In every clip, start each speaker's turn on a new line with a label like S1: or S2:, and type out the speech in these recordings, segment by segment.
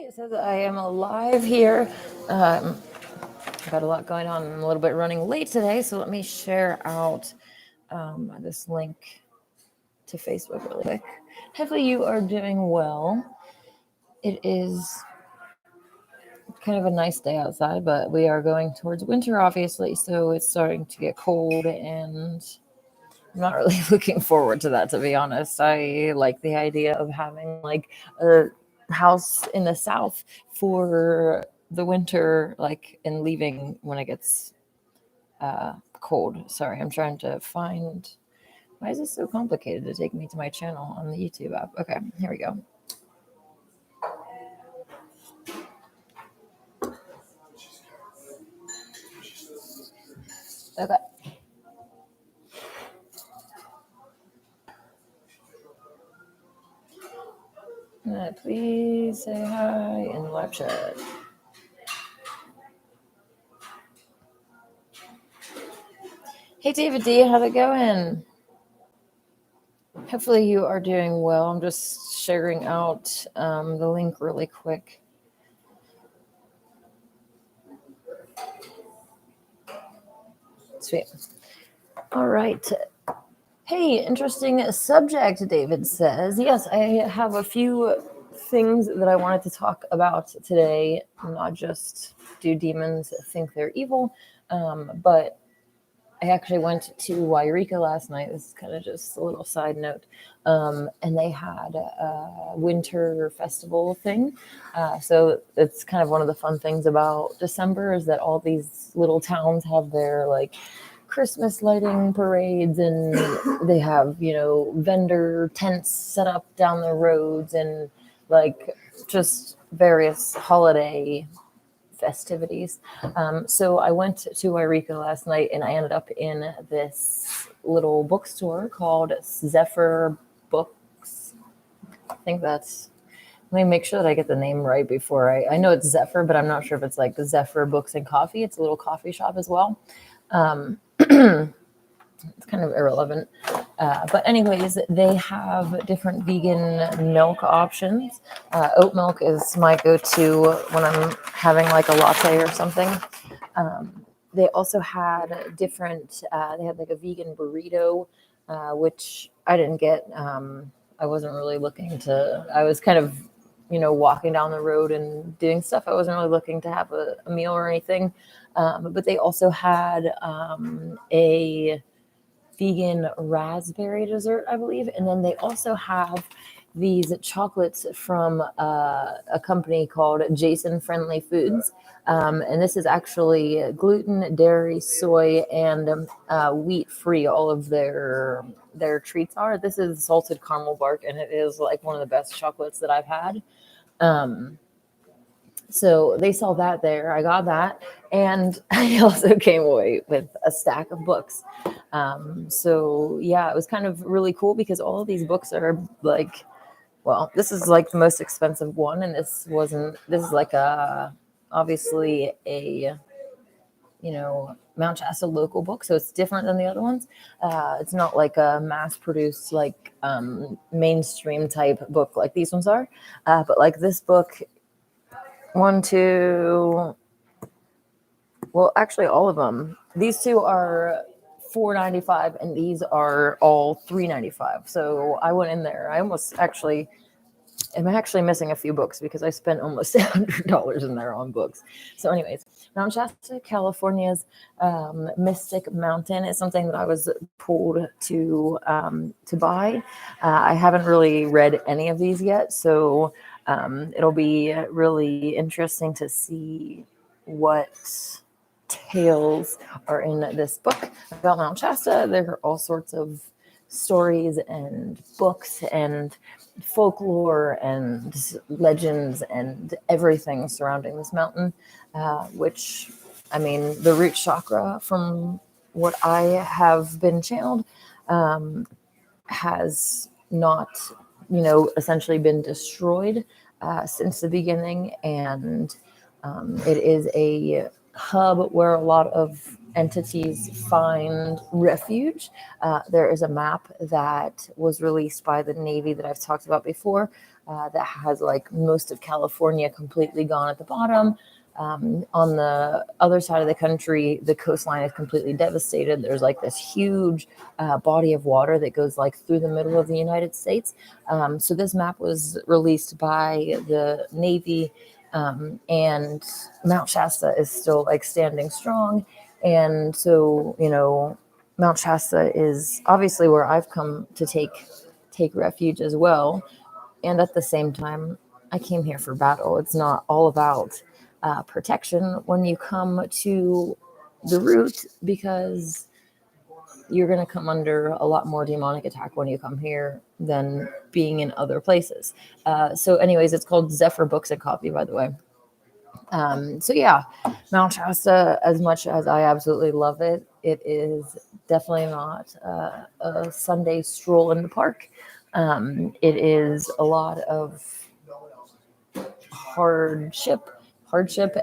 S1: It says I am alive here. I've got a lot going on. I'm a little bit running late today, so let me share out this link to Facebook really quick. Hopefully, you are doing well. It is kind of a nice day outside, but we are going towards winter, obviously, so it's starting to get cold, and I'm not really looking forward to that, to be honest. I like the idea of having like a house in the south for the winter, like, and leaving when it gets cold. Sorry, I'm trying to find. Why is this so complicated to take me to my channel on the YouTube app? Okay, here we go. Okay. Please say hi in the live chat. Hey, David D, how's it going? Hopefully you are doing well. I'm just sharing out the link really quick. Sweet. All right. Hey, interesting subject, David says. Yes, I have a few things that I wanted to talk about today, not just do demons think they're evil, but I actually went to Wairika last night. This is kind of just a little side note. And they had a winter festival thing. So it's kind of one of the fun things about December is that all these little towns have their like Christmas lighting parades, and they have, vendor tents set up down the roads, and like just various holiday festivities. So I went to Wairika last night, and I ended up in this little bookstore called Zephyr Books. I think that's, let me make sure that I get the name right before I know it's Zephyr, but I'm not sure if it's like Zephyr Books and Coffee. It's a little coffee shop as well. It's kind of irrelevant. But anyways, they have different vegan milk options. Oat milk is my go-to when I'm having like a latte or something. They also had different, they had like a vegan burrito, which I didn't get. I wasn't really looking to, I was kind of, walking down the road and doing stuff. I wasn't really looking to have a meal or anything. But they also had a vegan raspberry dessert, I believe. And then they also have these chocolates from a company called Jason Friendly Foods. And this is actually gluten, dairy, soy, and wheat free. All of their treats are. This is salted caramel bark, and it is like one of the best chocolates that I've had. So they sell that there. I got that. And I also came away with a stack of books. So yeah, it was kind of really cool because all of these books are like, well, this is like the most expensive one. And this is like obviously a, Mount Shasta local book. So it's different than the other ones. It's not like a mass produced, like mainstream type book like these ones are. But like this book, well, actually all of them. These two are $4.95 and these are all $3.95. So I went in there. I'm actually missing a few books because I spent almost $100 in there on books. So anyways, Mount Shasta, California's Mystic Mountain is something that I was pulled to buy. I haven't really read any of these yet, so it'll be really interesting to see what tales are in this book about Mount Shasta. There are all sorts of stories and books and folklore and legends and everything surrounding this mountain, which, I mean, the root chakra, from what I have been channeled, has not, essentially been destroyed since the beginning. And it is a hub where a lot of entities find refuge. There is a map that was released by the Navy that I've talked about before, that has like most of California completely gone at the bottom. On the other side of the country, the coastline is completely devastated. There's like this huge body of water that goes like through the middle of the United States. So this map was released by the Navy, and Mount Shasta is still like standing strong. And so, Mount Shasta is obviously where I've come to take refuge as well. And at the same time, I came here for battle. It's not all about protection when you come to the root, because you're going to come under a lot more demonic attack when you come here than being in other places. So anyways, it's called Zephyr Books and Coffee, by the way. So yeah, Mount Shasta, as much as I absolutely love it, it is definitely not a Sunday stroll in the park. It is a lot of hardship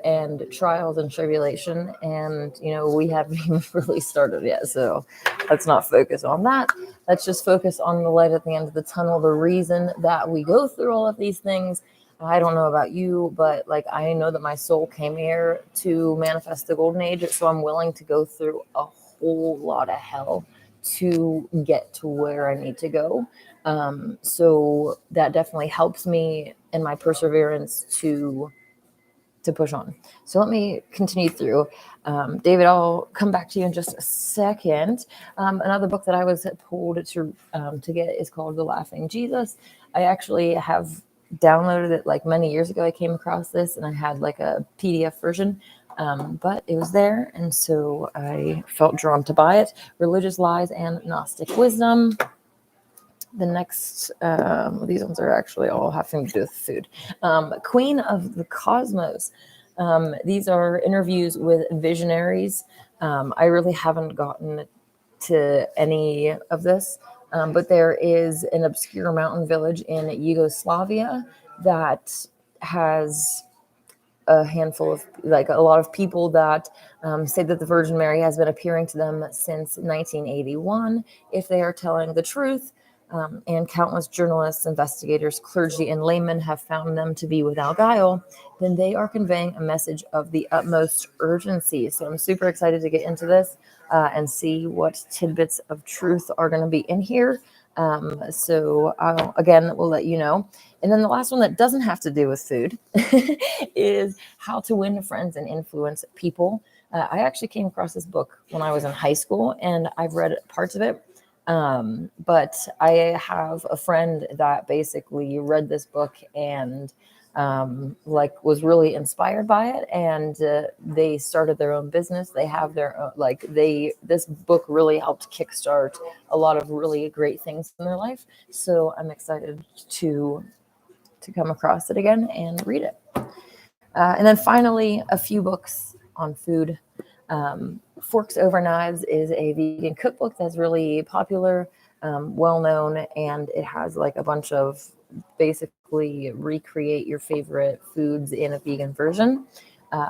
S1: and trials and tribulation, and we haven't even really started yet, so let's not focus on that. Let's just focus on the light at the end of the tunnel, the reason that we go through all of these things. I don't know about you, but like I know that my soul came here to manifest the golden age, so I'm willing to go through a whole lot of hell to get to where I need to go. So that definitely helps me in my perseverance to push on. So let me continue through. David, I'll come back to you in just a second. Another book that I was pulled to get is called The Laughing Jesus. I actually have downloaded it like many years ago. I came across this and I had like a PDF version, but it was there, and so I felt drawn to buy it. Religious Lies and Gnostic Wisdom. The next, these ones are actually all having to do with food. Queen of the Cosmos. These are interviews with visionaries. I really haven't gotten to any of this, but there is an obscure mountain village in Yugoslavia that has a handful of, like a lot of people that say that the Virgin Mary has been appearing to them since 1981, if they are telling the truth. And countless journalists, investigators, clergy, and laymen have found them to be without guile, then they are conveying a message of the utmost urgency. So I'm super excited to get into this and see what tidbits of truth are going to be in here. So we'll let you know. And then the last one that doesn't have to do with food is How to Win Friends and Influence People. I actually came across this book when I was in high school, and I've read parts of it. But I have a friend that basically read this book and was really inspired by it, and they started their own business. They have their own, this book really helped kickstart a lot of really great things in their life. So I'm excited to come across it again and read it. And then finally, a few books on food. Forks Over Knives is a vegan cookbook that's really popular, well known, and it has like a bunch of basically recreate your favorite foods in a vegan version,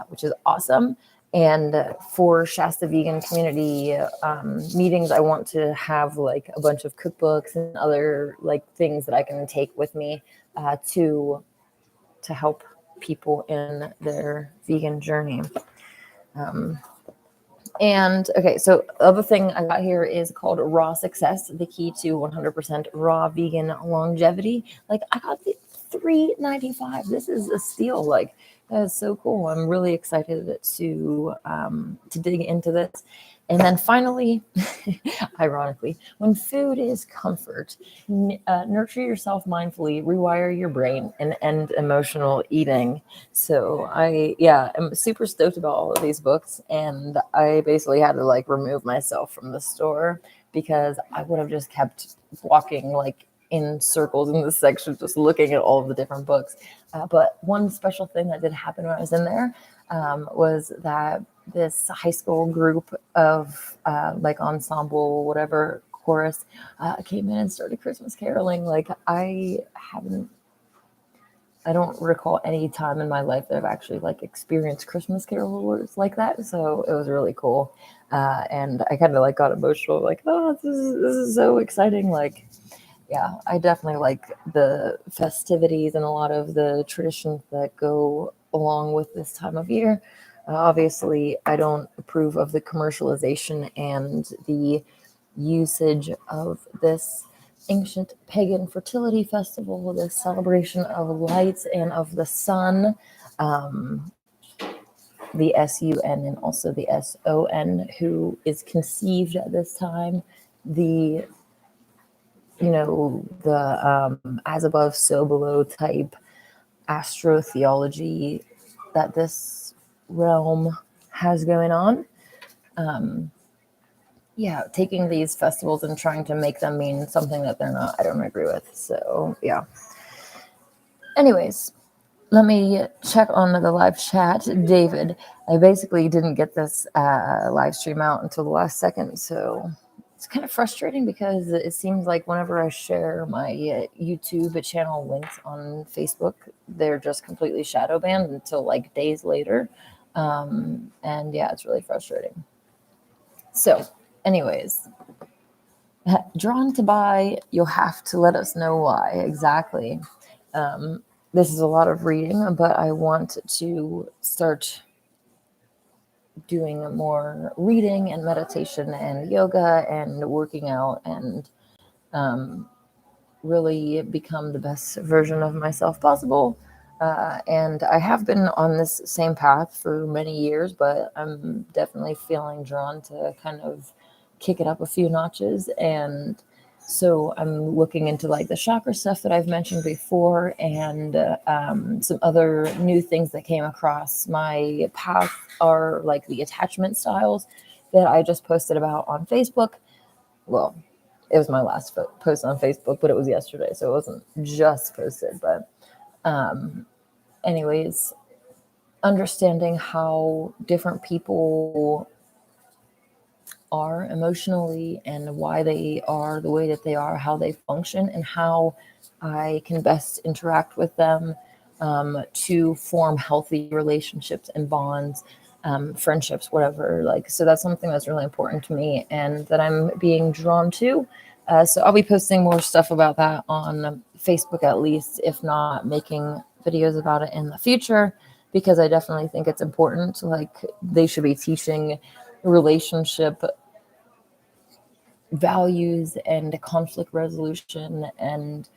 S1: which is awesome. And for Shasta Vegan community meetings, I want to have like a bunch of cookbooks and other like things that I can take with me to help people in their vegan journey. And okay, so the other thing I got here is called Raw Success, the key to 100% raw vegan longevity. Like I got the $3.95. This is a steal. Like that is so cool. I'm really excited to dig into this. And then finally, ironically, when food is comfort, nurture yourself mindfully, rewire your brain, and end emotional eating. So I'm super stoked about all of these books, and I basically had to like remove myself from the store because I would have just kept walking like in circles in this section, just looking at all of the different books. But one special thing that did happen when I was in there was that this high school group of ensemble, whatever, chorus came in and started Christmas caroling. Like I don't recall any time in my life that I've actually like experienced Christmas carolers like that. So it was really cool. And I kind of like got emotional, like, oh, this is so exciting. Like, yeah, I definitely like the festivities and a lot of the traditions that go along with this time of year. Obviously, I don't approve of the commercialization and the usage of this ancient pagan fertility festival, this celebration of lights and of the sun, um, the sun and also the son, who is conceived at this time, the the as above, so below type astrotheology that this realm has going on. Yeah, taking these festivals and trying to make them mean something that they're not, I don't agree with. So, yeah. Anyways, let me check on the live chat. David, I basically didn't get this live stream out until the last second, so it's kind of frustrating because it seems like whenever I share my YouTube channel links on Facebook, they're just completely shadow banned until like days later. And yeah, it's really frustrating. So, anyways, drawn to buy, you'll have to let us know why exactly. This is a lot of reading, but I want to start doing more reading and meditation and yoga and working out and really become the best version of myself possible. And I have been on this same path for many years, but I'm definitely feeling drawn to kind of kick it up a few notches. And so I'm looking into like the chakra stuff that I've mentioned before, and some other new things that came across my path are like the attachment styles that I just posted about on Facebook. Well, it was my last post on Facebook, but it was yesterday, so it wasn't just posted. But anyways, understanding how different people are emotionally and why they are the way that they are, how they function, and how I can best interact with them to form healthy relationships and bonds, friendships, whatever. Like, so that's something that's really important to me and that I'm being drawn to. So I'll be posting more stuff about that on Facebook, at least, if not making videos about it in the future, because I definitely think it's important. Like, they should be teaching relationship values and conflict resolution and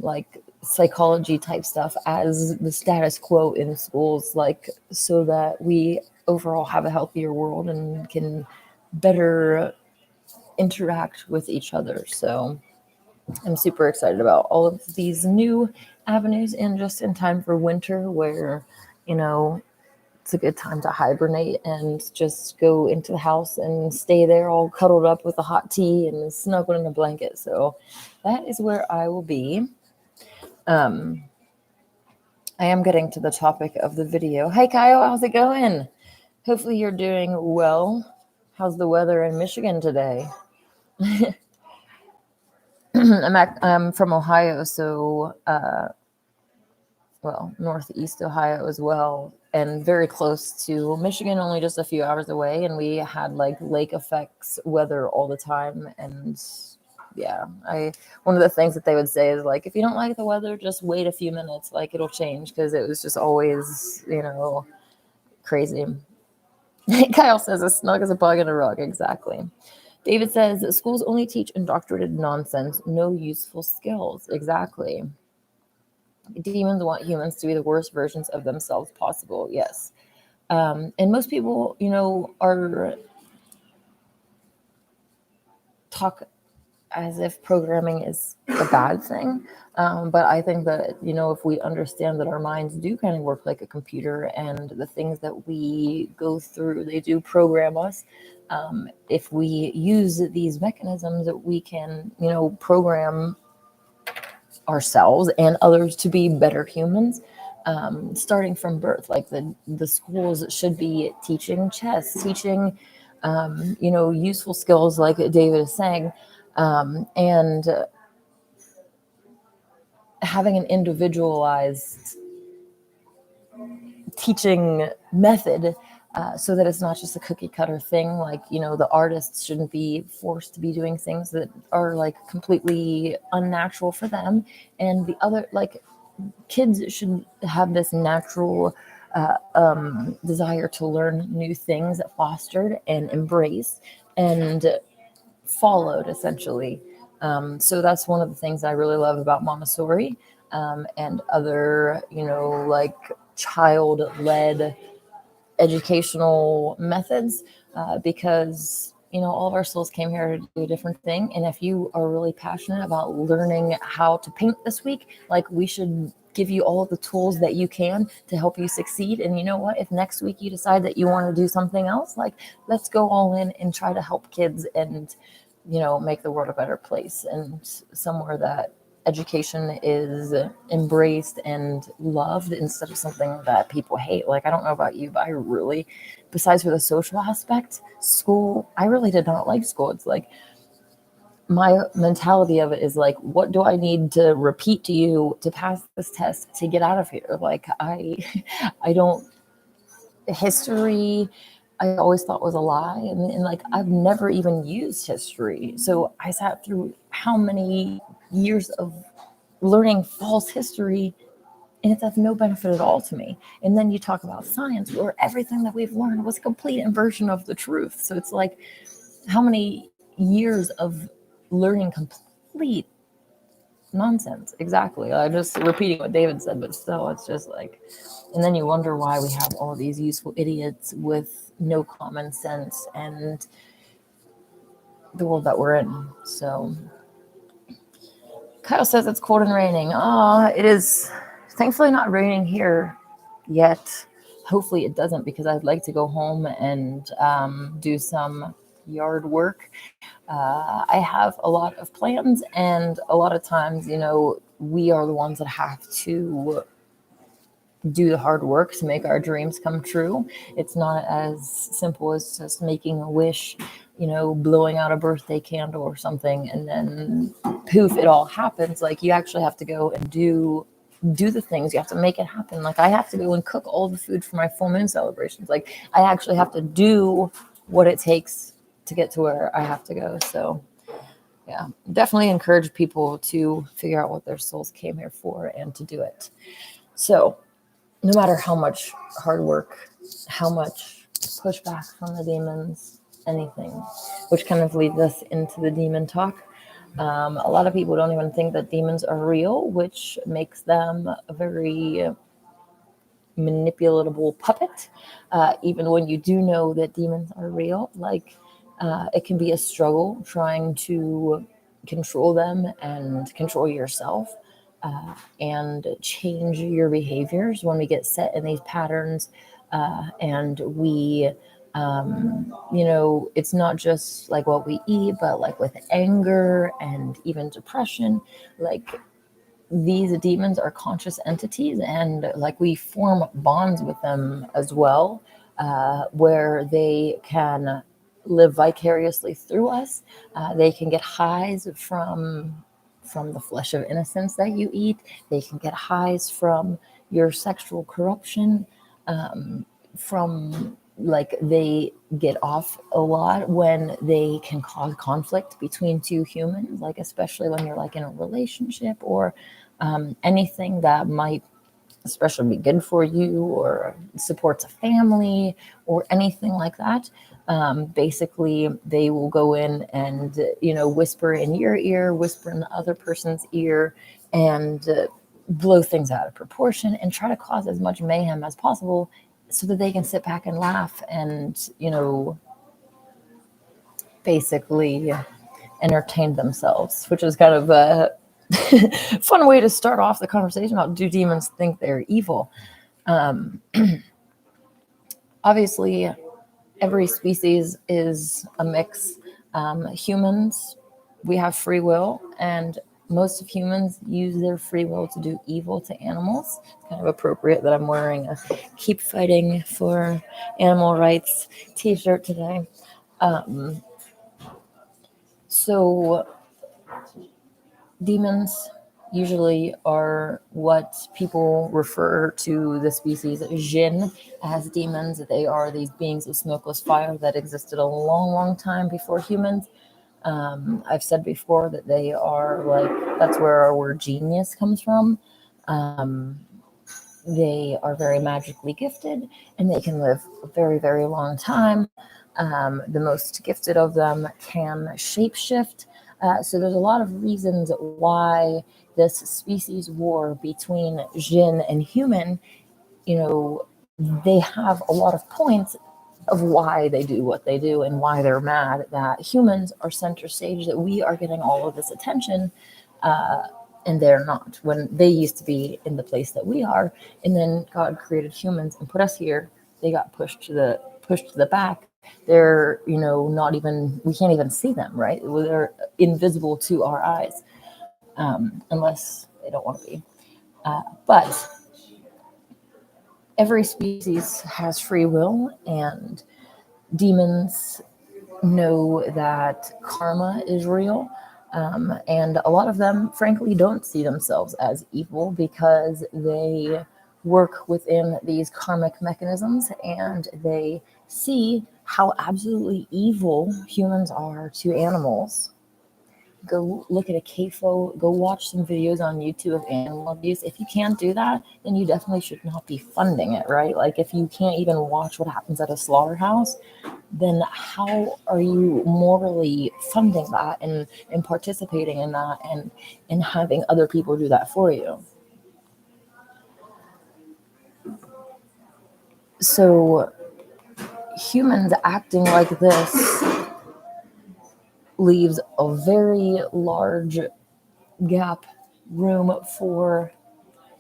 S1: like psychology type stuff as the status quo in schools, like, so that we overall have a healthier world and can better interact with each other. So I'm super excited about all of these new avenues, and just in time for winter where, you know, it's a good time to hibernate and just go into the house and stay there all cuddled up with a hot tea and snuggled in a blanket. So that is where I will be. I am getting to the topic of the video. Hey, Kyle, how's it going? Hopefully you're doing well. How's the weather in Michigan today? I'm from Ohio, so northeast Ohio as well, and very close to Michigan, only just a few hours away. And we had like lake effects weather all the time. And yeah, one of the things that they would say is like, if you don't like the weather, just wait a few minutes, like it'll change, because it was just always, crazy. Kyle says, as snug as a bug in a rug. Exactly. David says, schools only teach indoctrinated nonsense, no useful skills. Exactly. Demons want humans to be the worst versions of themselves possible. Yes. And most people, are talk as if programming is a bad thing. But I think that, if we understand that our minds do kind of work like a computer, and the things that we go through, they do program us. If we use these mechanisms, that we can, program ourselves and others to be better humans, starting from birth. Like the schools should be teaching chess, teaching useful skills, like David is saying, and having an individualized teaching method so that it's not just a cookie cutter thing. Like, the artists shouldn't be forced to be doing things that are like completely unnatural for them. And the other, like, kids should have this natural desire to learn new things, fostered and embraced and followed, essentially. So that's one of the things I really love about Montessori, and other, like, child led educational methods, because all of our souls came here to do a different thing. And if you are really passionate about learning how to paint this week, like, we should give you all of the tools that you can to help you succeed. And you know what, if next week you decide that you want to do something else, like, let's go all in and try to help kids and make the world a better place, and somewhere that education is embraced and loved instead of something that people hate. Like, I don't know about you, but I really, besides for the social aspect, school, I really did not like school. It's like, my mentality of it is like, what do I need to repeat to you to pass this test to get out of here? Like, I don't, history, I always thought was a lie. And like, I've never even used history. So I sat through how many years of learning false history, and it's of no benefit at all to me. And then you talk about science, where everything that we've learned was a complete inversion of the truth. So it's like, how many years of learning complete nonsense? Exactly. I'm just repeating what David said, but still, it's just like, and then you wonder why we have all these useful idiots with no common sense and the world that we're in. So Kyle says it's cold and raining. It is thankfully not raining here yet. Hopefully it doesn't, because I'd like to go home and do some yard work. I have a lot of plans, and a lot of times, we are the ones that have to do the hard work to make our dreams come true. It's not as simple as just making a wish, blowing out a birthday candle or something, and then poof, it all happens. Like, you actually have to go and do the things. You have to make it happen. Like, I have to go and cook all the food for my full moon celebrations. Like, I actually have to do what it takes to get to where I have to go. So yeah, definitely encourage people to figure out what their souls came here for and to do it. So no matter how much hard work, how much pushback from the demons, anything, which kind of leads us into the demon talk. A lot of people don't even think that demons are real, which makes them a very manipulatable puppet. Even when you do know that demons are real, like, it can be a struggle trying to control them and control yourself, and change your behaviors when we get set in these patterns, and we it's not just like what we eat, but like with anger and even depression. Like, these demons are conscious entities, and like, we form bonds with them as well, where they can live vicariously through us. They can get highs from the flesh of innocence that you eat. They can get highs from your sexual corruption, from, like, they get off a lot when they can cause conflict between two humans, like, especially when you're like in a relationship, or anything that might especially be good for you or supports a family or anything like that. Basically, they will go in and whisper in your ear, whisper in the other person's ear, and blow things out of proportion and try to cause as much mayhem as possible, so that they can sit back and laugh and basically entertain themselves, which is kind of a fun way to start off the conversation about, do demons think they're evil? Obviously, every species is a mix. Humans, we have free will, and most of humans use their free will to do evil to animals. It's kind of appropriate that I'm wearing a Keep Fighting for Animal Rights t-shirt today. So demons, usually are what people refer to the species Jinn as demons. They are these beings of smokeless fire that existed a long, long time before humans. I've said before that they are like, that's where our word genius comes from. They are very magically gifted and they can live a very, very long time. The most gifted of them can shapeshift. So there's a lot of reasons why this species war between Jinn and human, you know, they have a lot of points of why they do what they do and why they're mad that humans are center stage, that we are getting all of this attention. And they're not, when they used to be in the place that we are, and then God created humans and put us here. They got pushed to the back. They're, not even, we can't even see them, right? They're invisible to our eyes, unless they don't want to be. But every species has free will, and demons know that karma is real. And a lot of them, frankly, don't see themselves as evil because they work within these karmic mechanisms and they see how absolutely evil humans are to animals. Go look at a CAFO, go watch some videos on YouTube of animal abuse. If you can't do that, then you definitely should not be funding it, right? Like if you can't even watch what happens at a slaughterhouse, then how are you morally funding that and participating in that and having other people do that for you? So humans acting like this leaves a very large gap, room for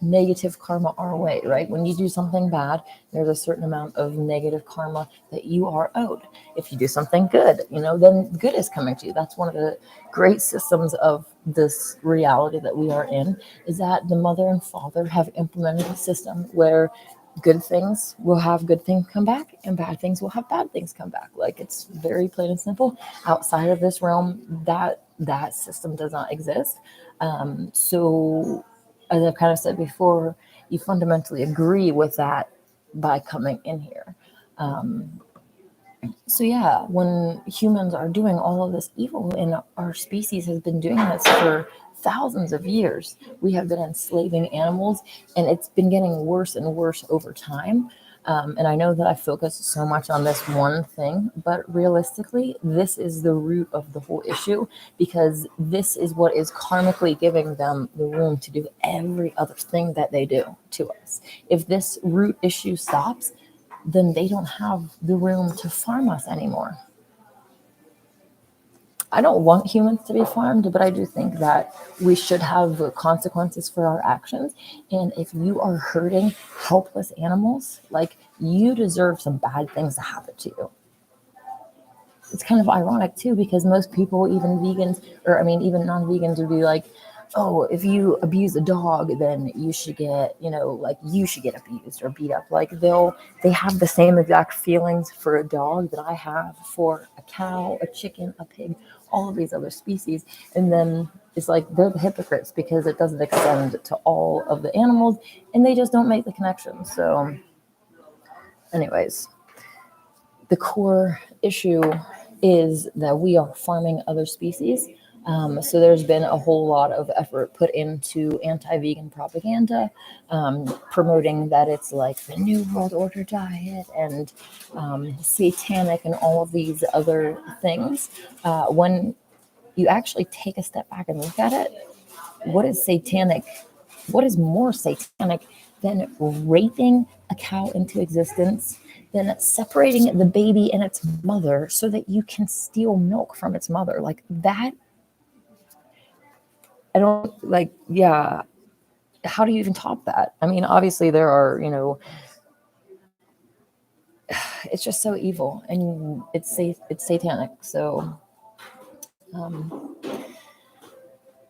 S1: negative karma our way, right? When you do something bad, there's a certain amount of negative karma that you are owed. If you do something good, then good is coming to you. That's one of the great systems of this reality that we are in, is that the mother and father have implemented a system where good things will have good things come back and bad things will have bad things come back. Like, it's very plain and simple. Outside of this realm, that system does not exist. So as I've kind of said before, you fundamentally agree with that by coming in here. So yeah, when humans are doing all of this evil, and our species has been doing this for thousands of years, we have been enslaving animals, and it's been getting worse and worse over time. And I know that I focus so much on this one thing, but realistically, this is the root of the whole issue, because this is what is karmically giving them the room to do every other thing that they do to us. If this root issue stops, then they don't have the room to farm us anymore. I don't want humans to be farmed, but I do think that we should have consequences for our actions. And if you are hurting helpless animals, like, you deserve some bad things to happen to you. It's kind of ironic too, because most people, even vegans, or I mean, even non-vegans, would be like, oh, if you abuse a dog, then you should get, like, you should get abused or beat up. Like, they have the same exact feelings for a dog that I have for a cow, a chicken, a pig, all of these other species. And then it's like they're the hypocrites because it doesn't extend to all of the animals, and they just don't make the connection. So anyways, the core issue is that we are farming other species. So there's been a whole lot of effort put into anti-vegan propaganda, promoting that it's like the New World Order diet and satanic and all of these other things. When you actually take a step back and look at it, what is satanic? What is more satanic than raping a cow into existence, than separating the baby and its mother so that you can steal milk from its mother? Like that, I don't like, yeah. How do you even top that? I mean, obviously there are, it's just so evil and it's satanic. So,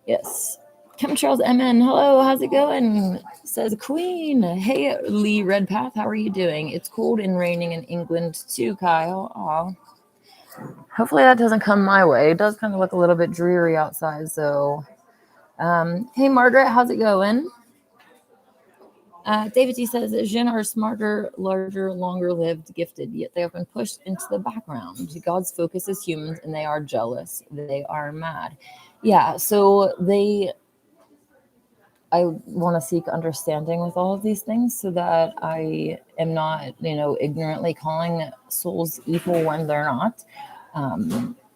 S1: yes. Chemtrails MN, hello, how's it going? Says Queen. Hey, Lee Redpath, how are you doing? It's cold and raining in England too, Kyle. Aw. Hopefully that doesn't come my way. It does kind of look a little bit dreary outside, so Hey, Margaret, how's it going? David T says Jinn are smarter, larger, longer lived, gifted, yet they have been pushed into the background. God's focus is humans, and they are jealous. They are mad. Yeah, so I want to seek understanding with all of these things so that I am not, ignorantly calling souls evil when they're not.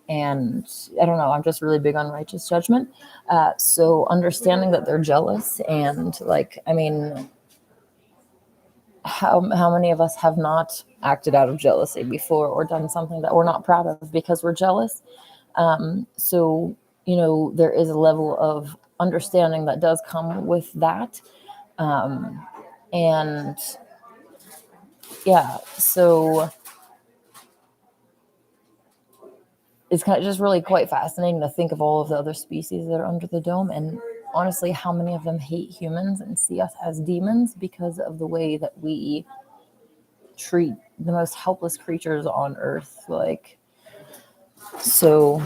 S1: And I don't know, I'm just really big on righteous judgment. So understanding that they're jealous and how many of us have not acted out of jealousy before or done something that we're not proud of because we're jealous? So, there is a level of understanding that does come with that. And yeah, so it's kind of just really quite fascinating to think of all of the other species that are under the dome, and honestly, how many of them hate humans and see us as demons because of the way that we treat the most helpless creatures on Earth. So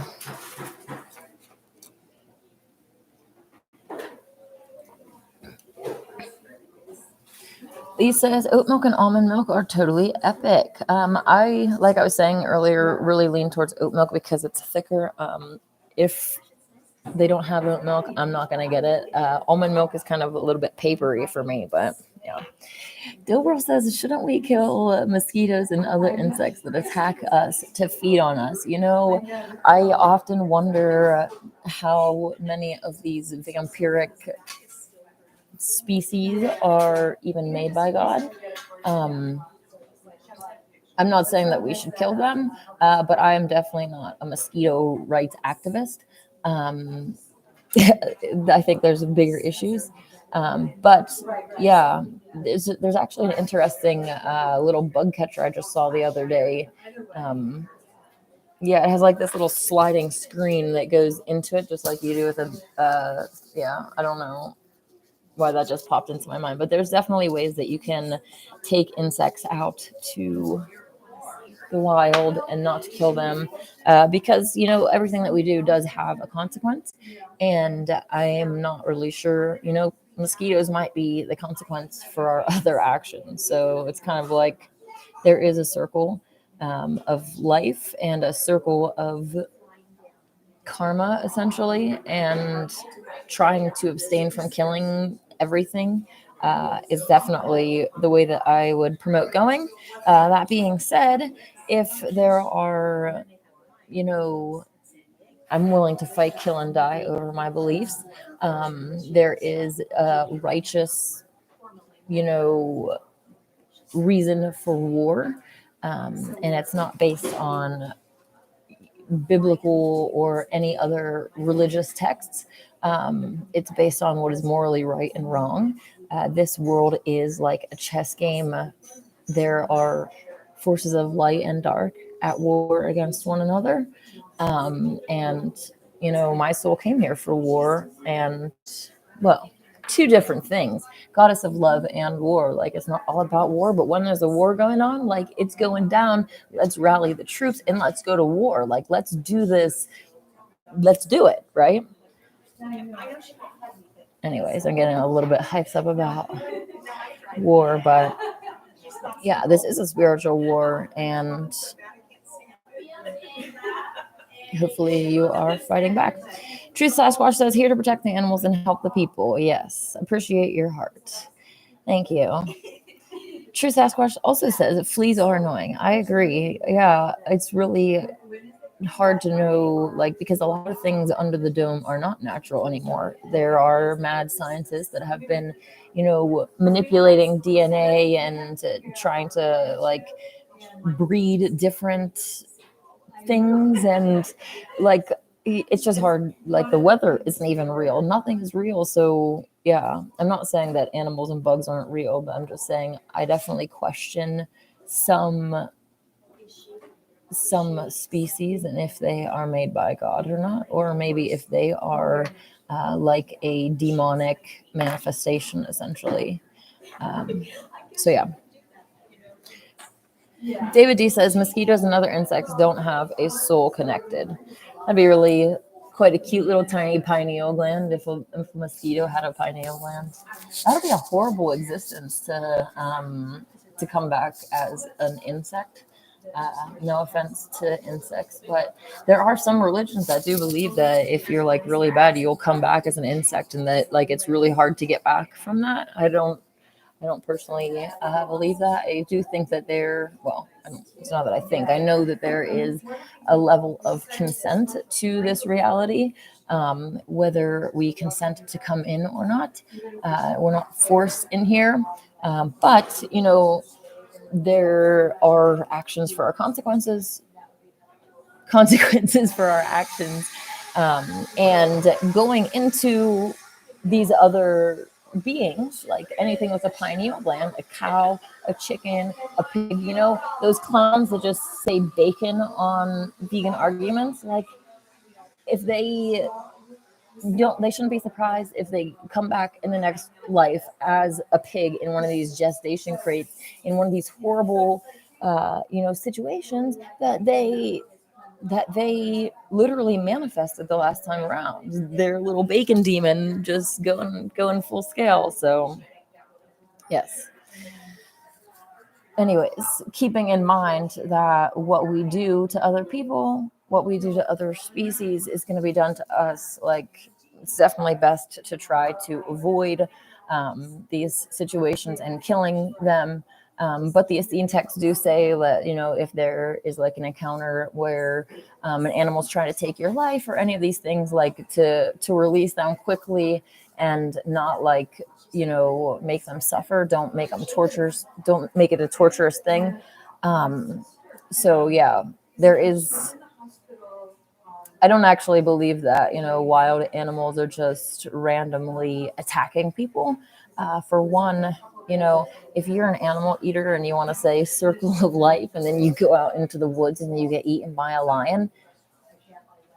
S1: Lee says oat milk and almond milk are totally epic. Like I was saying earlier, really lean towards oat milk because it's thicker. If they don't have oat milk, I'm not going to get it. Almond milk is kind of a little bit papery for me, but yeah. Dilbro says, shouldn't we kill mosquitoes and other insects that attack us to feed on us? I often wonder how many of these vampiric species are even made by God. I'm not saying that we should kill them, but I am definitely not a mosquito rights activist. I think there's bigger issues. But yeah, there's actually an interesting little bug catcher I just saw the other day. Yeah, it has like this little sliding screen that goes into it, just like you do with a, I don't know why that just popped into my mind, but there's definitely ways that you can take insects out to the wild and not to kill them, because everything that we do does have a consequence, and I am not really sure. Mosquitoes might be the consequence for our other actions, so it's kind of like there is a circle of life and a circle of karma, essentially, and trying to abstain from killing everything is definitely the way that I would promote going. That being said, if there are, I'm willing to fight, kill, and die over my beliefs. There is a righteous, reason for war, and it's not based on biblical or any other religious texts. It's based on what is morally right and wrong. This world is like a chess game. There are forces of light and dark at war against one another. And, my soul came here for war and, well, two different things, goddess of love and war. Like, it's not all about war, but when there's a war going on, like, it's going down, let's rally the troops and let's go to war. Like, let's do this. Let's do it. Right. Anyways, I'm getting a little bit hyped up about war, but yeah, this is a spiritual war, and hopefully you are fighting back. Truth Sasquatch says, here to protect the animals and help the people. Yes, appreciate your heart. Thank you. True Sasquatch also says fleas are annoying. I agree. Yeah, it's really hard to know, like, because a lot of things under the dome are not natural anymore. There are mad scientists that have been, manipulating DNA and trying to, like, breed different things, and like it's just hard. Like, the weather isn't even real, nothing is real. So yeah, I'm not saying that animals and bugs aren't real, but I'm just saying I definitely question some species and if they are made by God or not, or maybe if they are like a demonic manifestation, essentially. So yeah. David D says mosquitoes and other insects don't have a soul connected. That'd be really quite a cute little tiny pineal gland. If a mosquito had a pineal gland, that would be a horrible existence to come back as an insect. No offense to insects, but there are some religions that do believe that if you're like really bad, you'll come back as an insect, and that like it's really hard to get back from that. I don't personally believe that. I do think that it's not that I think. I know that there is a level of consent to this reality, whether we consent to come in or not. We're not forced in here. But, there are actions for our consequences for our actions. And going into these other beings, like anything with a pineal gland, a cow, a chicken, a pig, those clowns that just say bacon on vegan arguments, like if they they shouldn't be surprised if they come back in the next life as a pig in one of these gestation crates, in one of these horrible situations that they literally manifested the last time around. Their little bacon demon just going full scale. So yes. Anyways, keeping in mind that what we do to other people, what we do to other species is going to be done to us. Like, it's definitely best to try to avoid these situations and killing them. But the Essene texts do say that, if there is like an encounter where an animal's trying to take your life or any of these things, like to release them quickly and not like, make them suffer. Don't make them tortures. Don't make it a torturous thing. So yeah, I don't actually believe that, wild animals are just randomly attacking people. For one, if you're an animal eater and you want to say circle of life, and then you go out into the woods and you get eaten by a lion,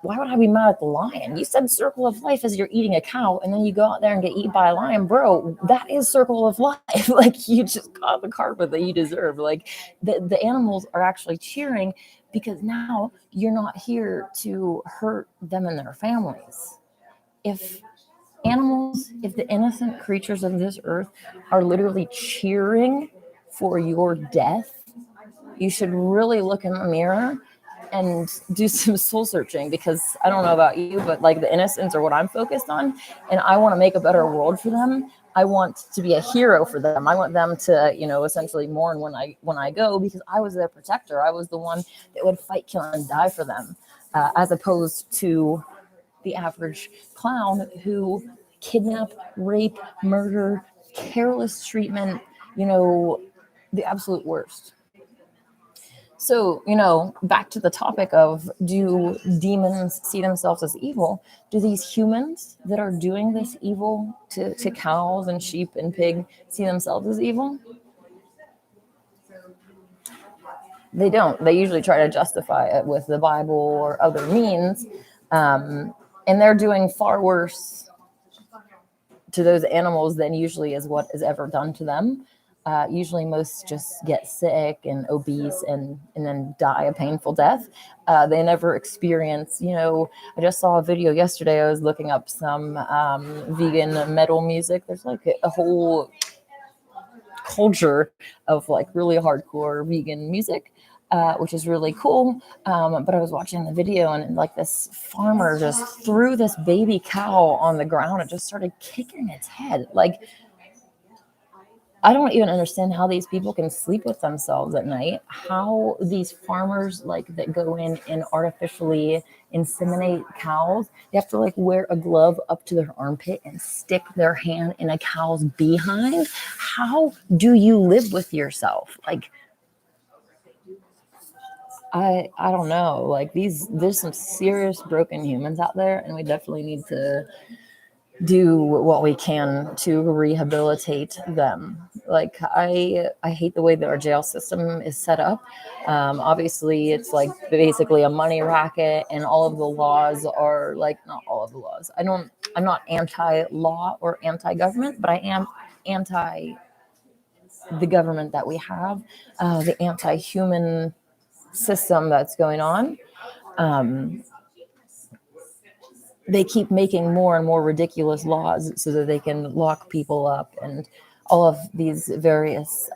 S1: why would I be mad at the lion? You said circle of life as you're eating a cow, and then you go out there and get eaten by a lion. Bro, that is circle of life. Like, you just got the karma that you deserve. Like, the animals are actually cheering because now you're not here to hurt them and their families. If the innocent creatures of this earth are literally cheering for your death, you should really look in the mirror and do some soul searching, because I don't know about you, but like the innocents are what I'm focused on, and I want to make a better world for them. I want to be a hero for them. I want them to, essentially mourn when I go, because I was their protector. I was the one that would fight, kill, and die for them, as opposed to the average clown who kidnap, rape, murder, careless treatment, the absolute worst. So, back to the topic of, do demons see themselves as evil? Do these humans that are doing this evil to cows and sheep and pig see themselves as evil? They don't. They usually try to justify it with the Bible or other means. And they're doing far worse to those animals than usually is what is ever done to them. Usually most just get sick and obese and then die a painful death. They never experience, I just saw a video yesterday. I was looking up some vegan metal music. There's like a whole culture of like really hardcore vegan music, which is really cool. But I was watching the video, and like this farmer just threw this baby cow on the ground and just started kicking its head. Like, I don't even understand how these people can sleep with themselves at night. How these farmers that go in and artificially inseminate cows, they have to like wear a glove up to their armpit and stick their hand in a cow's behind. How do you live with yourself? Like, I don't know. Like, there's some serious broken humans out there, and we definitely need to do what we can to rehabilitate them. Like, I hate the way that our jail system is set up. Obviously, it's like basically a money racket, and all of the laws are like, not all of the laws. I'm not anti-law or anti-government, but I am anti the government that we have, the anti-human system that's going on. they keep making more and more ridiculous laws so that they can lock people up, and all of these various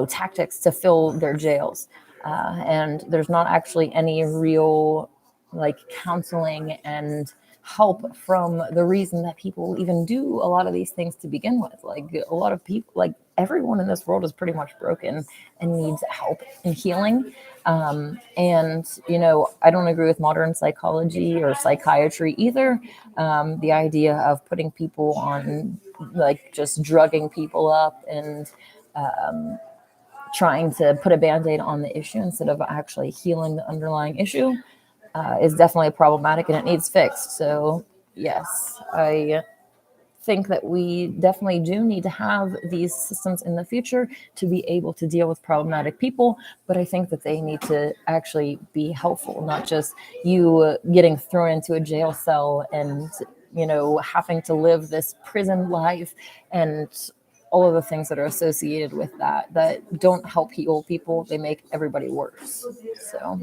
S1: tactics to fill their jails. And there's not actually any real like counseling and help from the reason that people even do a lot of these things to begin with. Like a lot of people, like everyone in this world is pretty much broken and needs help and healing. And I don't agree with modern psychology or psychiatry either. The idea of putting people on, like, just drugging people up and trying to put a band-aid on the issue instead of actually healing the underlying issue is definitely problematic, and it needs fixed. So yes, I think that we definitely do need to have these systems in the future to be able to deal with problematic people, but I think that they need to actually be helpful, not just you getting thrown into a jail cell and having to live this prison life and all of the things that are associated with that don't help heal people. They make everybody worse. So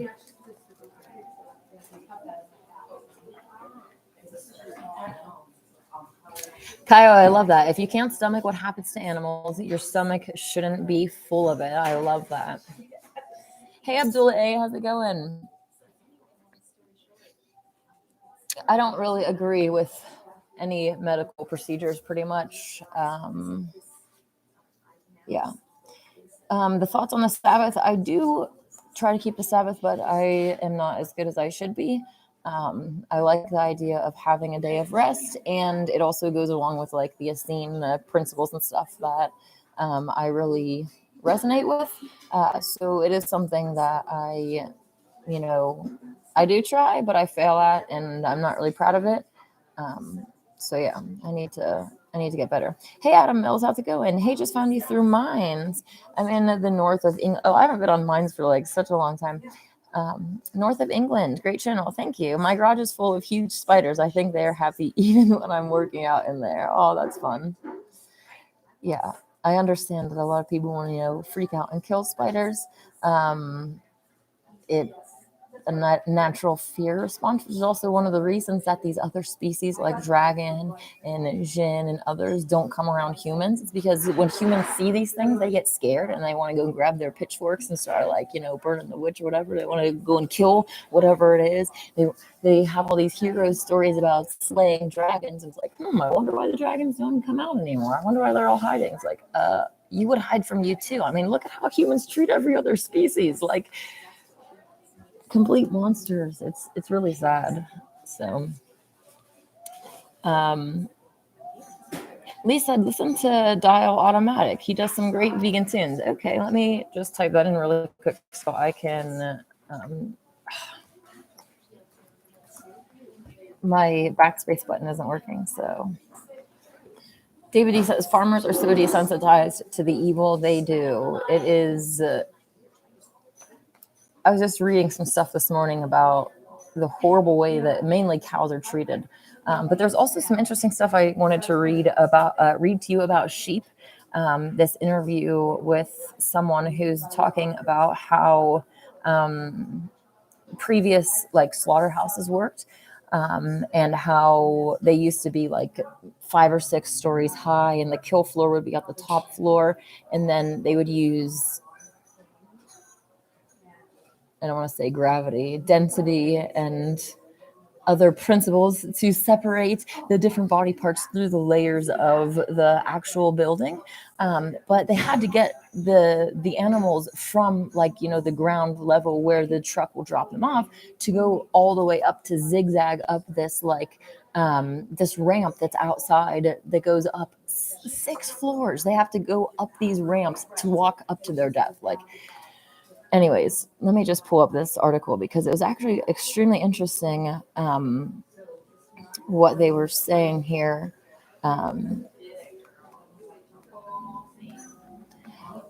S1: Kyle, I love that. If you can't stomach what happens to animals, your stomach shouldn't be full of it. I love that. Hey, Abdullah A, how's it going? I don't really agree with any medical procedures, pretty much. Yeah. The thoughts on the Sabbath, I do try to keep the Sabbath, but I am not as good as I should be. I like the idea of having a day of rest, and it also goes along with like the Essene principles and stuff that I really resonate with. So it is something that I do try, but I fail at, and I'm not really proud of it. So yeah, I need to get better. Hey, Adam Mills, how's it going? Hey, just found you through Mines. I'm in the north of England. Oh, I haven't been on Mines for like such a long time. North of England, great channel. Thank you. My garage is full of huge spiders. I think they're happy even when I'm working out in there. Oh, that's fun. Yeah, I understand that a lot of people want to freak out and kill spiders. It a natural fear response, which is also one of the reasons that these other species like dragon and Jinn and others don't come around humans. It's because when humans see these things, they get scared and they want to go grab their pitchforks and start burning the witch or whatever. They want to go and kill whatever it is. They have all these hero stories about slaying dragons. And it's like, I wonder why the dragons don't come out anymore. I wonder why they're all hiding. It's like, you would hide from you too. I mean, look at how humans treat every other species. Like, complete monsters. It's really sad. So Lisa, listen to Dial Automatic. He does some great vegan tunes. Okay, let me just type that in really quick so I can my backspace button isn't working. So David D says farmers are so desensitized to the evil they do. It is I was just reading some stuff this morning about the horrible way that mainly cows are treated. But there's also some interesting stuff I wanted to read to you about sheep. This interview with someone who's talking about how previous like slaughterhouses worked, and how they used to be like 5 or 6 stories high, and the kill floor would be at the top floor, and then they would use, I don't want to say gravity, density, and other principles to separate the different body parts through the layers of the actual building. But they had to get the animals from the ground level where the truck will drop them off to go all the way up to zigzag up this this ramp that's outside that goes up 6 floors. They have to go up these ramps to walk up to their death. Anyways, let me just pull up this article because it was actually extremely interesting what they were saying here.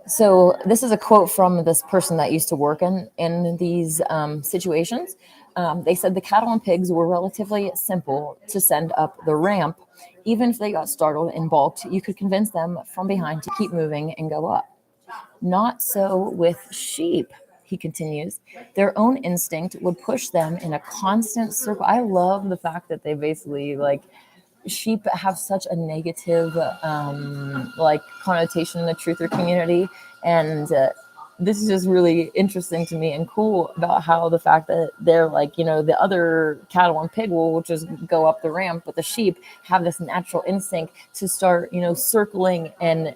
S1: So this is a quote from this person that used to work in these situations. They said the cattle and pigs were relatively simple to send up the ramp. Even if they got startled and balked, you could convince them from behind to keep moving and go up. Not so with sheep. he continues, their own instinct would push them in a constant circle. I love the fact that they basically like sheep have such a negative like connotation in the truther community, and this is just really interesting to me and cool about how the fact that they're like, the other cattle and pig will just go up the ramp, but the sheep have this natural instinct to start, circling, and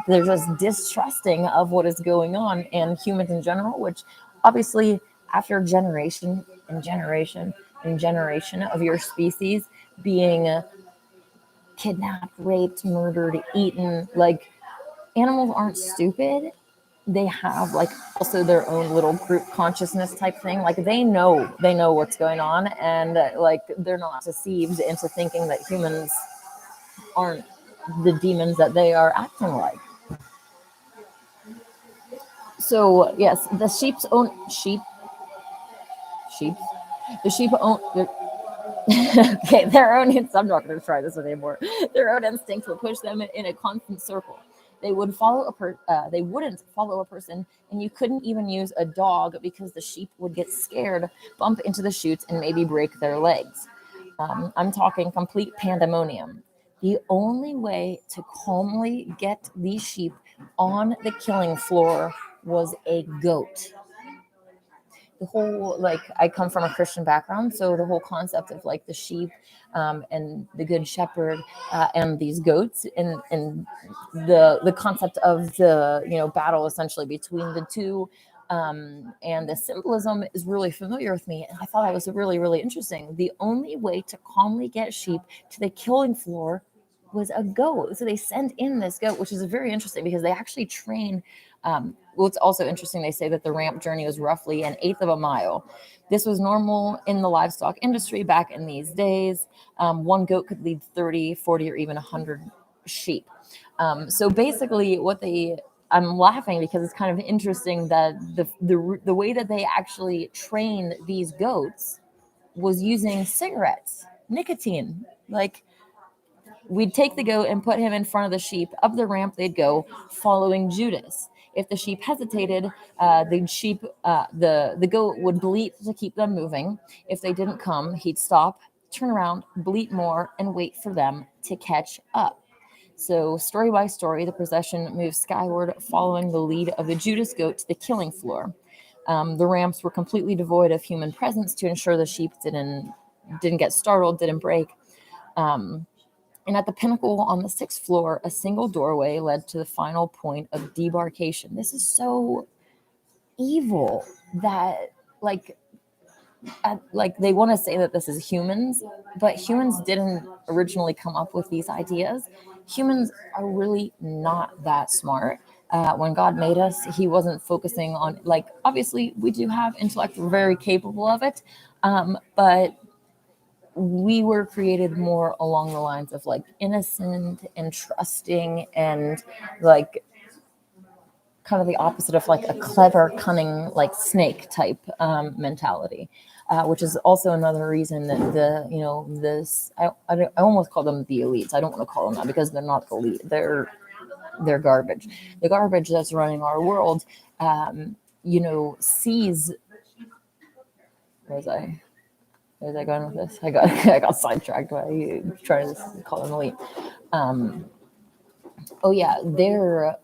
S1: they're just distrusting of what is going on, and humans in general, which obviously after generation and generation and generation of your species being kidnapped, raped, murdered, eaten, like animals aren't stupid. They have like also their own little group consciousness type thing. Like they know what's going on, and like they're not deceived into thinking that humans aren't the demons that they are acting like. So yes, the sheep's own sheep the sheep own okay, their own I'm not going to try this anymore. Their own instincts will push them in a constant circle. They would they wouldn't follow a person, and you couldn't even use a dog because the sheep would get scared, bump into the chutes, and maybe break their legs. I'm talking complete pandemonium. The only way to calmly get these sheep on the killing floor was a goat. The whole, like, I come from a Christian background, so the whole concept of like the sheep and the good shepherd and these goats, and the concept of the battle essentially between the two, and the symbolism is really familiar with me, and I thought that was really, really interesting. The only way to calmly get sheep to the killing floor was a goat. So they sent in this goat, which is very interesting because they actually train. Well, it's also interesting. They say that the ramp journey was roughly an eighth of a mile. This was normal in the livestock industry back in these days. One goat could lead 30, 40, or even 100 sheep. So basically, I'm laughing because it's kind of interesting that the way that they actually trained these goats was using cigarettes, nicotine. Like, we'd take the goat and put him in front of the sheep. Up the ramp they'd go, following Judas. If the sheep hesitated, the goat would bleat to keep them moving. If they didn't come, he'd stop, turn around, bleat more, and wait for them to catch up. So, story by story, the procession moved skyward, following the lead of the Judas goat to the killing floor. The ramps were completely devoid of human presence to ensure the sheep didn't get startled, didn't break. And at the pinnacle on the sixth floor, a single doorway led to the final point of debarkation. This is so evil that, like, they want to say that this is humans, but humans didn't originally come up with these ideas. Humans are really not that smart. When God made us, he wasn't focusing on, like, obviously we do have intellect, we're very capable of it, but we were created more along the lines of like innocent and trusting, and like kind of the opposite of like a clever, cunning, like snake type mentality, which is also another reason that I almost call them the elites. I don't want to call them that because they're not elite. They're garbage. The garbage that's running our world, sees. Where's I going with this? I got sidetracked by trying to call them elite. Oh yeah, their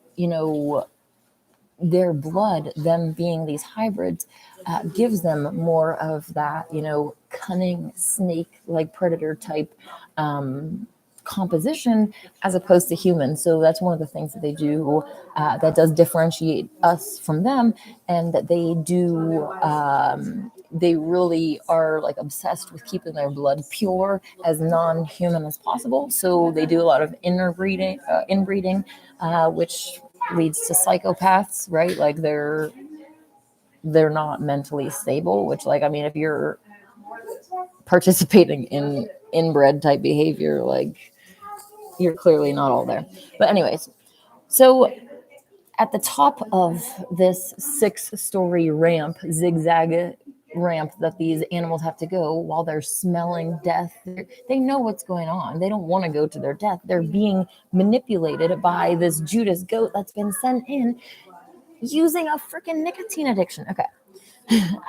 S1: blood, them being these hybrids, gives them more of that, cunning snake like predator type composition as opposed to humans. So that's one of the things that they do that does differentiate us from them, and that they do. They really are like obsessed with keeping their blood pure, as non-human as possible. So they do a lot of inbreeding, which leads to psychopaths, right? Like they're not mentally stable. Which, like, I mean, if you're participating in inbred type behavior, like, you're clearly not all there. But anyways, so at the top of this 6-story ramp, zigzag ramp that these animals have to go while they're smelling death, they know what's going on. They don't want to go to their death. They're being manipulated by this Judas goat that's been sent in using a freaking nicotine addiction. Okay.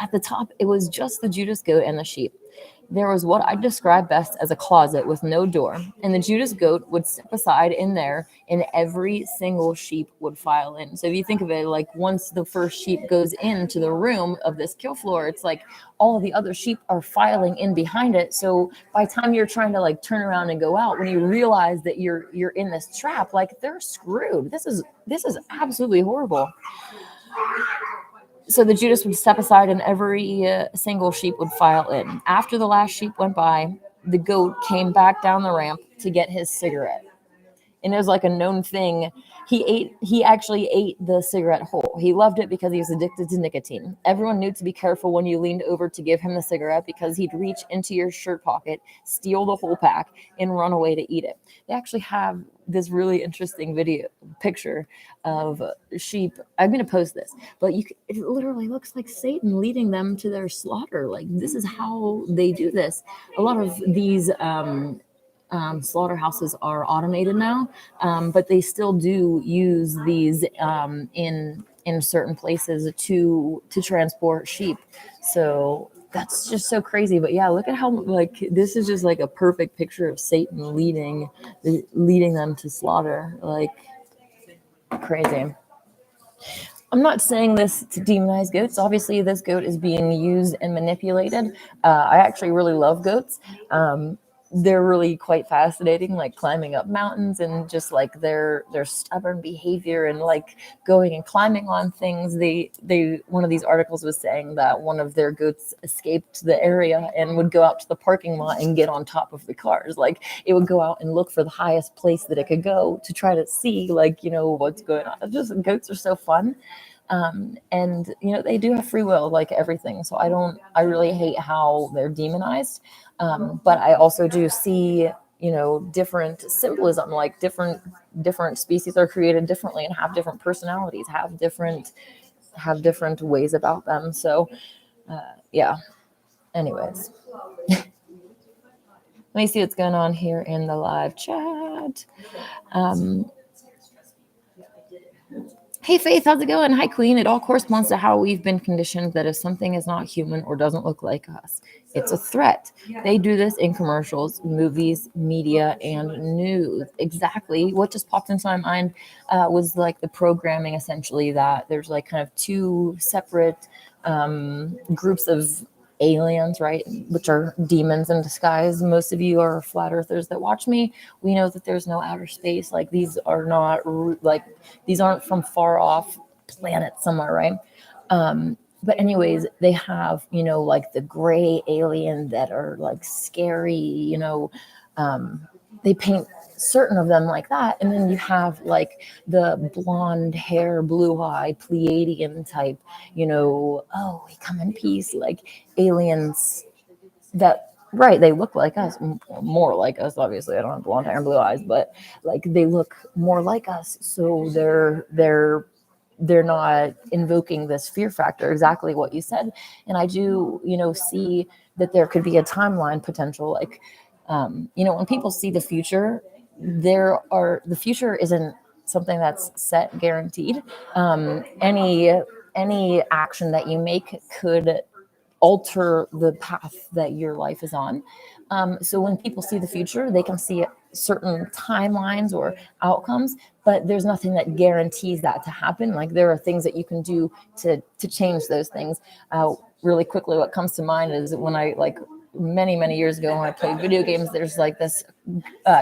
S1: At the top, it was just the Judas goat and the sheep. There was what I describe best as a closet with no door, and the Judas goat would step aside in there, and every single sheep would file in. So if you think of it, like once the first sheep goes into the room of this kill floor, it's like all of the other sheep are filing in behind it. So by the time you're trying to like turn around and go out, when you realize that you're in this trap, like they're screwed. This is absolutely horrible. So the Judas would step aside and every single sheep would file in. After the last sheep went by, the goat came back down the ramp to get his cigarette. And it was like a known thing. He actually ate the cigarette whole. He loved it because he was addicted to nicotine. Everyone knew to be careful when you leaned over to give him the cigarette because he'd reach into your shirt pocket, steal the whole pack, and run away to eat it. They actually have this really interesting picture of sheep. I'm going to post this, but it literally looks like Satan leading them to their slaughter. Like this is how they do this. A lot of these slaughterhouses are automated now, but they still do use these in certain places to transport sheep. So that's just so crazy. But yeah, look at how like this is just like a perfect picture of Satan leading them to slaughter. Like crazy. I'm not saying this to demonize goats. Obviously, this goat is being used and manipulated. I actually really love goats. They're really quite fascinating, like climbing up mountains and just like their stubborn behavior and like going and climbing on things. They one of these articles was saying that one of their goats escaped the area and would go out to the parking lot and get on top of the cars. Like it would go out and look for the highest place that it could go to try to see like, you know, what's going on. It's just goats are so fun. And you know, they do have free will like everything. So I really hate how they're demonized. But I also do see, you know, different symbolism, like different species are created differently and have different personalities, have different ways about them. So yeah. Anyways, let me see what's going on here in the live chat. Hey Faith, how's it going? Hi Queen. It all corresponds to how we've been conditioned that if something is not human or doesn't look like us, it's a threat. They do this in commercials, movies, media, and news. Exactly. What just popped into my mind was like the programming essentially that there's like kind of two separate groups of aliens, right, which are demons in disguise. Most of you are flat earthers that watch me. We know that there's no outer space. Like these are not like these aren't from far off planets somewhere, right? But anyways, they have, you know, like the gray alien that are like scary, you know, they paint certain of them like that. And then you have like the blonde hair, blue eye, Pleiadian type, you know, oh, we come in peace, like aliens that, right, they look like us, more like us. Obviously, I don't have blonde hair and blue eyes, but like they look more like us. So they're not invoking this fear factor, exactly what you said. And I do, you know, see that there could be a timeline potential. Like, you know, when people see the future, the future isn't something that's set, guaranteed. Any action that you make could alter the path that your life is on. So when people see the future, they can see certain timelines or outcomes, but there's nothing that guarantees that to happen. Like there are things that you can do to change those things. Really quickly, what comes to mind is when I like many years ago when I played video games, there's like this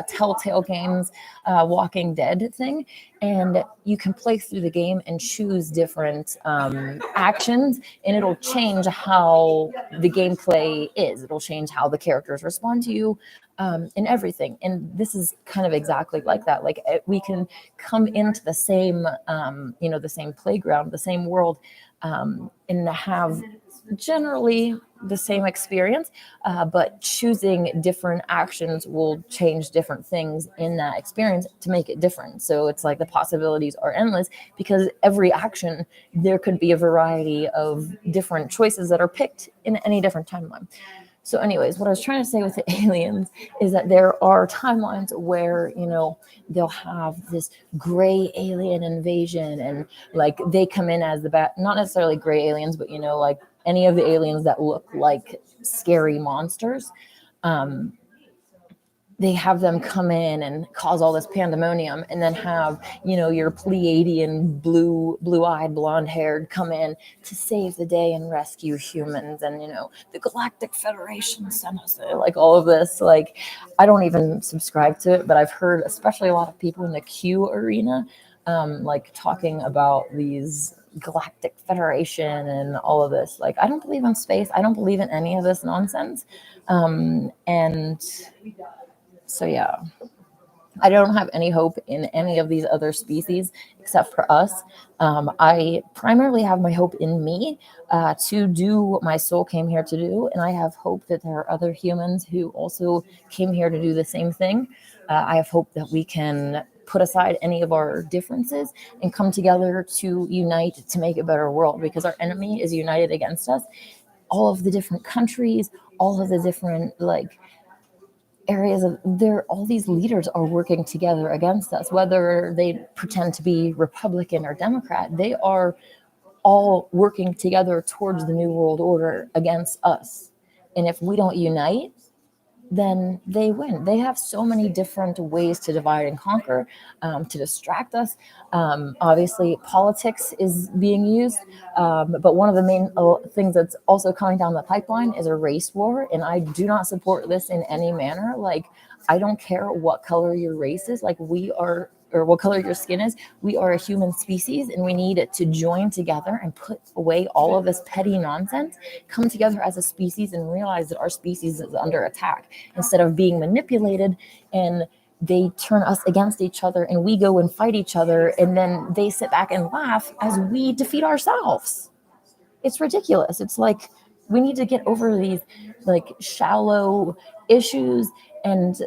S1: Telltale Games Walking Dead thing, and you can play through the game and choose different actions, and it'll change how the gameplay is. It'll change how the characters respond to you, and everything. And this is kind of exactly like that. Like we can come into the same you know, the same playground, the same world, and have generally the same experience, but choosing different actions will change different things in that experience to make it different. So it's like the possibilities are endless because every action, there could be a variety of different choices that are picked in any different timeline. So anyways, what I was trying to say with the aliens is that there are timelines where, they'll have this gray alien invasion, and like they come in as the not necessarily gray aliens, but like any of the aliens that look like scary monsters. Um, they have them come in and cause all this pandemonium, and then have your Pleiadian blue-eyed blonde haired come in to save the day and rescue humans, and the Galactic Federation sent us like all of this. Like, I don't even subscribe to it, but I've heard especially a lot of people in the Q arena like talking about these Galactic Federation and all of this. Like, I don't believe in space, I don't believe in any of this nonsense. And so yeah, I don't have any hope in any of these other species except for us. I primarily have my hope in me to do what my soul came here to do, and I have hope that there are other humans who also came here to do the same thing. I have hope that we can put aside any of our differences and come together to unite to make a better world, because our enemy is united against us. All of the different countries, all of the different areas of there, all these leaders are working together against us, whether they pretend to be Republican or Democrat. They are all working together towards the new world order against us, and if we don't unite, then they win. They have so many different ways to divide and conquer, to distract us. Obviously, politics is being used, but one of the main things that's also coming down the pipeline is a race war, and I do not support this in any manner. Like, I don't care what color your race is. Like, we are, or what color your skin is. We are a human species, and we need to join together and put away all of this petty nonsense, come together as a species, and realize that our species is under attack, instead of being manipulated and they turn us against each other and we go and fight each other, and then they sit back and laugh as we defeat ourselves. It's ridiculous. It's like, we need to get over these like shallow issues and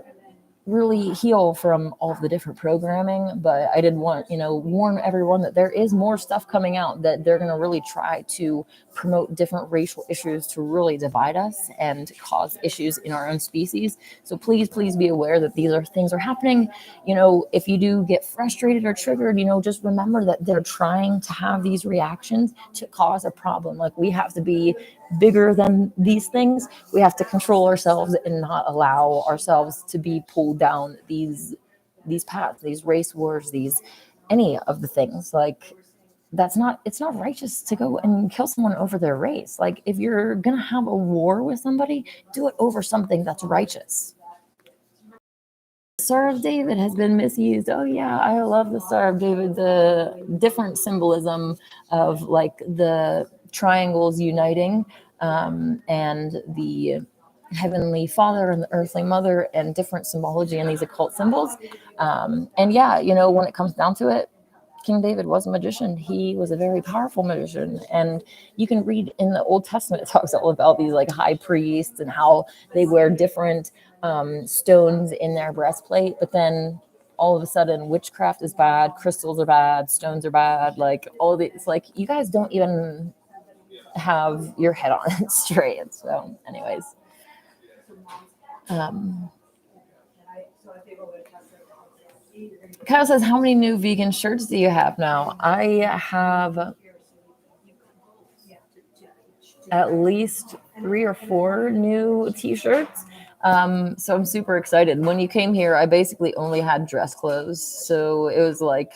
S1: really heal from all of the different programming. But I did want, warn everyone that there is more stuff coming out, that they're going to really try to promote different racial issues to really divide us and cause issues in our own species. So please be aware that things are happening. If you do get frustrated or triggered, just remember that they're trying to have these reactions to cause a problem. Like, we have to be bigger than these things. We have to control ourselves and not allow ourselves to be pulled down these paths, these race wars, these any of the things. Like, it's not righteous to go and kill someone over their race. Like, if you're gonna have a war with somebody, do it over something that's righteous. Star of David has been misused. Oh yeah, I love the Star of David. The different symbolism of like the triangles uniting, and the Heavenly Father and the Earthly Mother, and different symbology in these occult symbols. And yeah, when it comes down to it, King David was a magician. He was a very powerful magician. And you can read in the Old Testament, it talks all about these like high priests and how they wear different stones in their breastplate. But then all of a sudden, witchcraft is bad, crystals are bad, stones are bad. Like, all of it's like, you guys don't even have your head on it straight. So anyways, Kyle says, how many new vegan shirts do you have now? I have at least 3 or 4 new t-shirts. So I'm super excited. When you came here, I basically only had dress clothes. So it was like,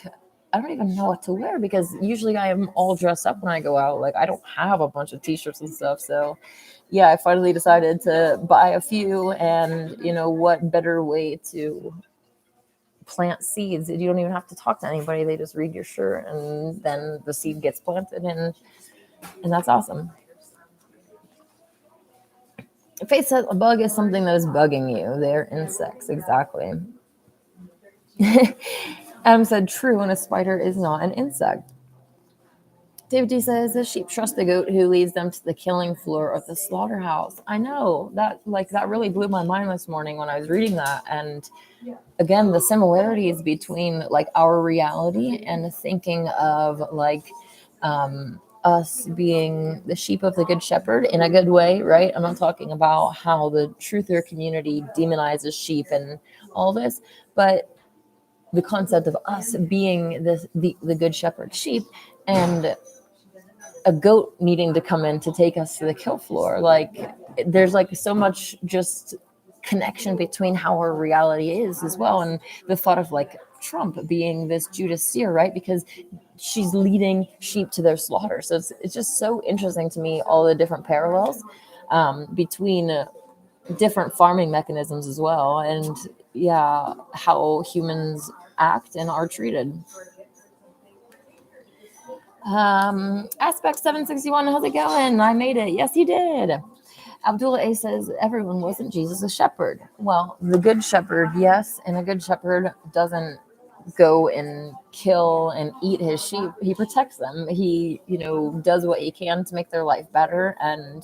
S1: I don't even know what to wear, because usually I am all dressed up when I go out. Like, I don't have a bunch of t-shirts and stuff. So yeah, I finally decided to buy a few. And what better way to plant seeds? You don't even have to talk to anybody. They just read your shirt, and then the seed gets planted, and that's awesome. Faith says a bug is something that is bugging you. They're insects. Exactly. Adam said true, and a spider is not an insect. David D says the sheep trust the goat who leads them to the killing floor of the slaughterhouse. I know that really blew my mind this morning when I was reading that. And again, the similarities between like our reality and thinking of like us being the sheep of the good shepherd in a good way, right? I'm not talking about how the truther community demonizes sheep and all this, but the concept of us being the good shepherd sheep, and a goat needing to come in to take us to the kill floor. Like there's like so much just connection between how our reality is as well, and the thought of like Trump being this Judas seer, right? Because she's leading sheep to their slaughter. So it's just so interesting to me, all the different parallels between different farming mechanisms as well, and yeah, how humans act and are treated. Aspect 761, how's it going? I made it. Yes, you did. Abdullah A says, everyone wasn't Jesus a shepherd. Well, the good shepherd, yes, and a good shepherd doesn't go and kill and eat his sheep. He protects them. He, does what he can to make their life better and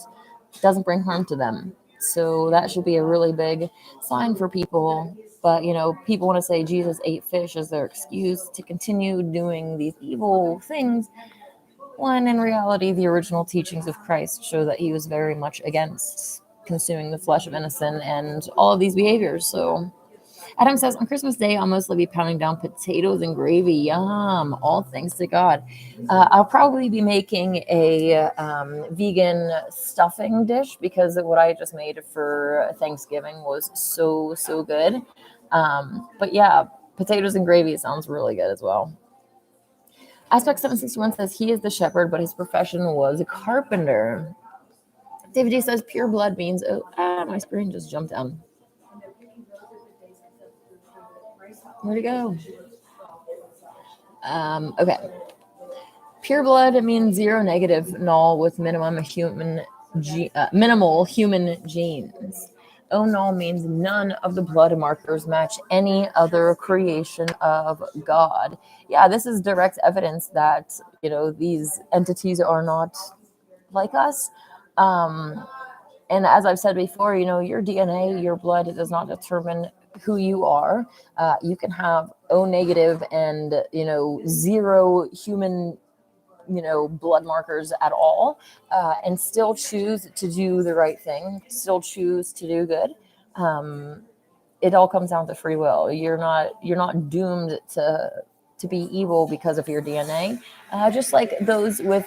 S1: doesn't bring harm to them. So that should be a really big sign for people. But, people want to say Jesus ate fish as their excuse to continue doing these evil things, when in reality, the original teachings of Christ show that he was very much against consuming the flesh of innocent and all of these behaviors. So Adam says, on Christmas Day, I'll mostly be pounding down potatoes and gravy. Yum. All thanks to God. I'll probably be making a vegan stuffing dish, because what I just made for Thanksgiving was so, so good. But yeah, potatoes and gravy sounds really good as well. Aspect 761 says he is the shepherd, but his profession was a carpenter. David D says pure blood means, my screen just jumped down. Where'd it go? Okay. Pure blood means zero negative null with minimal human genes. Oh, null means none of the blood markers match any other creation of God. Yeah, this is direct evidence that, these entities are not like us. And as I've said before, your DNA, your blood, does not determine who you are. You can have O negative and, zero human blood markers at all, and still choose to do the right thing, still choose to do good. It all comes down to free will. You're not doomed to be evil because of your DNA. Just like those with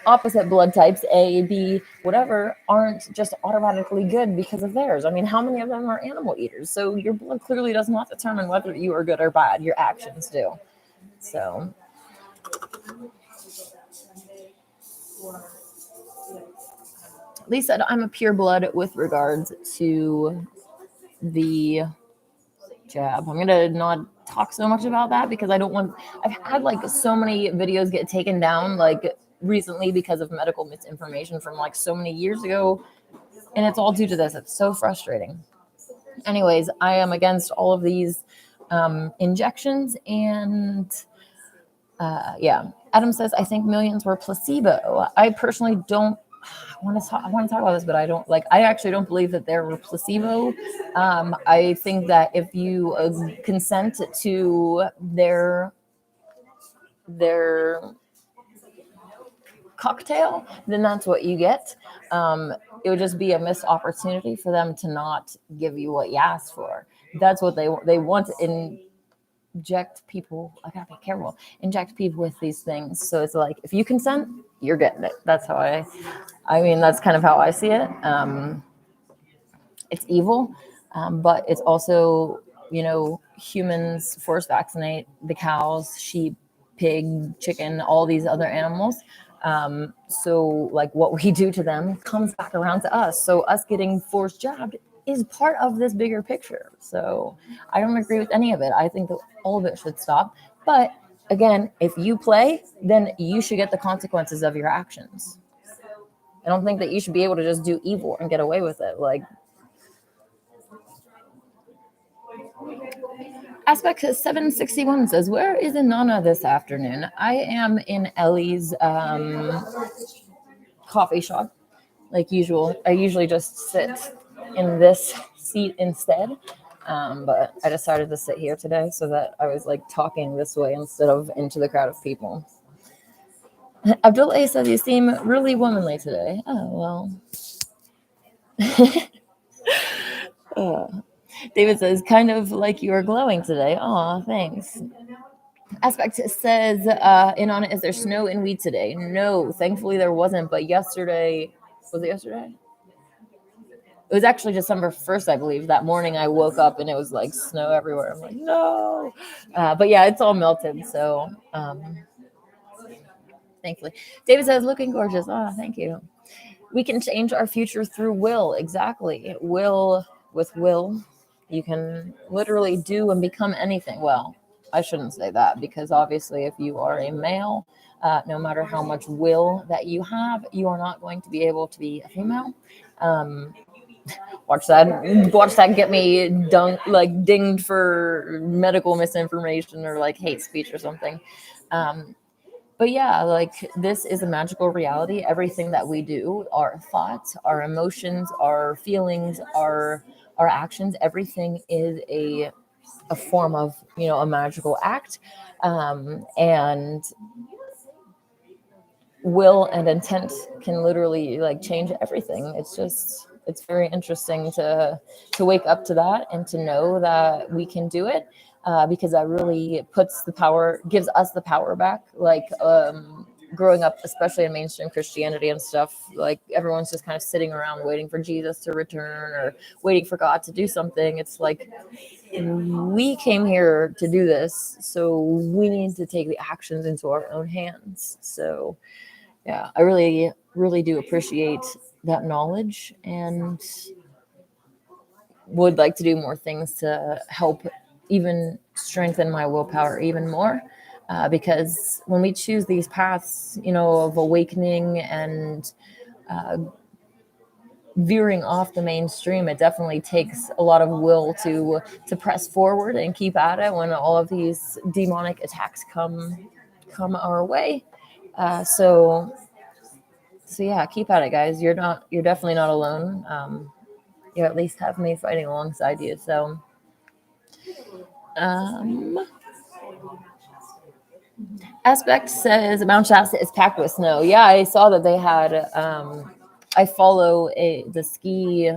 S1: opposite blood types, A, B, whatever, aren't just automatically good because of theirs. I mean, how many of them are animal eaters? So your blood clearly does not determine whether you are good or bad. Your actions do. So Lee said, I'm a pure blood with regards to the jab. I'm going to not talk so much about that because I've had like so many videos get taken down like recently because of medical misinformation from like so many years ago. And it's all due to this. It's so frustrating. Anyways, I am against all of these injections. And yeah, Adam says, I think millions were placebo. I personally don't want to talk about this, but I actually don't believe that there were placebo. I think that if you consent to their cocktail, then that's what you get. It would just be a missed opportunity for them to not give you what you asked for. That's what they want to inject people. I gotta be careful. Inject people with these things. So it's like, if you consent, you're getting it. That's how that's kind of how I see it. It's evil, but it's also, humans force vaccinate the cows, sheep, pig, chicken, all these other animals. So like what we do to them comes back around to us. So us getting forced jabbed is part of this bigger picture. So I don't agree with any of it. I think that all of it should stop. But again, if you play, then you should get the consequences of your actions. I don't think that you should be able to just do evil and get away with it. Like, Aspect 761 says, where is Inanna this afternoon? I am in Ellie's coffee shop, like usual. I usually just sit in this seat instead, but I decided to sit here today so that I was like talking this way instead of into the crowd of people. Abdullah says you seem really womanly today. Oh, well. David says, kind of like you are glowing today. Aw, thanks. Aspect says, in on it, is there snow in Weed today? No, thankfully there wasn't, but yesterday, was it yesterday? It was actually December 1st, I believe. That morning I woke up and it was like snow everywhere. I'm like, no. But yeah, it's all melted. So thankfully. David says, looking gorgeous. Oh, thank you. We can change our future through will. Exactly. With will, you can literally do and become anything. Well, I shouldn't say that because obviously, if you are a male, no matter how much will that you have, you are not going to be able to be a female. Watch that get me dinged for medical misinformation or like hate speech or something. But yeah, like this is a magical reality. Everything that we do, our thoughts, our emotions, our feelings, our actions, everything is a form of, a magical act. And will and intent can literally like change everything. It's very interesting to wake up to that and to know that we can do it, because that really gives us the power back. Like growing up, especially in mainstream Christianity and stuff, like everyone's just kind of sitting around waiting for Jesus to return or waiting for God to do something. It's like, we came here to do this, so we need to take the actions into our own hands. So yeah, I really, really do appreciate that knowledge and would like to do more things to help even strengthen my willpower even more. Because when we choose these paths, of awakening and veering off the mainstream, it definitely takes a lot of will to press forward and keep at it when all of these demonic attacks come our way. So yeah, keep at it, guys. You're definitely not alone. You at least have me fighting alongside you. So, Aspect says Mount Shasta is packed with snow. Yeah, I saw that they had. I follow the ski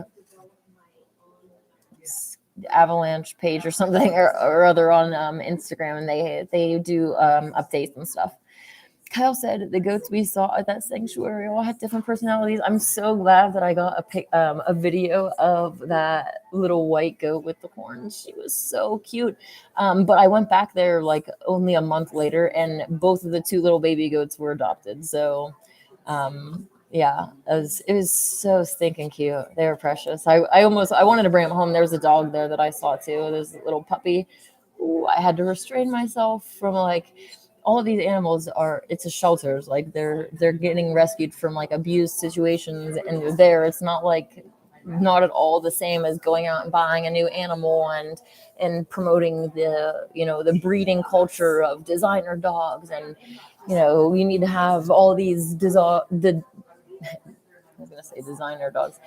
S1: avalanche page or something or other on Instagram, and they do updates and stuff. Kyle said the goats we saw at that sanctuary all had different personalities. I'm so glad that I got a video of that little white goat with the horns. She was so cute. But I went back there like only a month later, and both of the two little baby goats were adopted. So, yeah, it was so stinking cute. They were precious. I wanted to bring them home. There was a dog there that I saw too. There's a little puppy. Ooh, I had to restrain myself from like. All of these animals it's a shelters, like they're getting rescued from like abused situations, and they're there. It's not at all the same as going out and buying a new animal and promoting the breeding culture of designer dogs. And you need to have all these I was going to say designer dogs,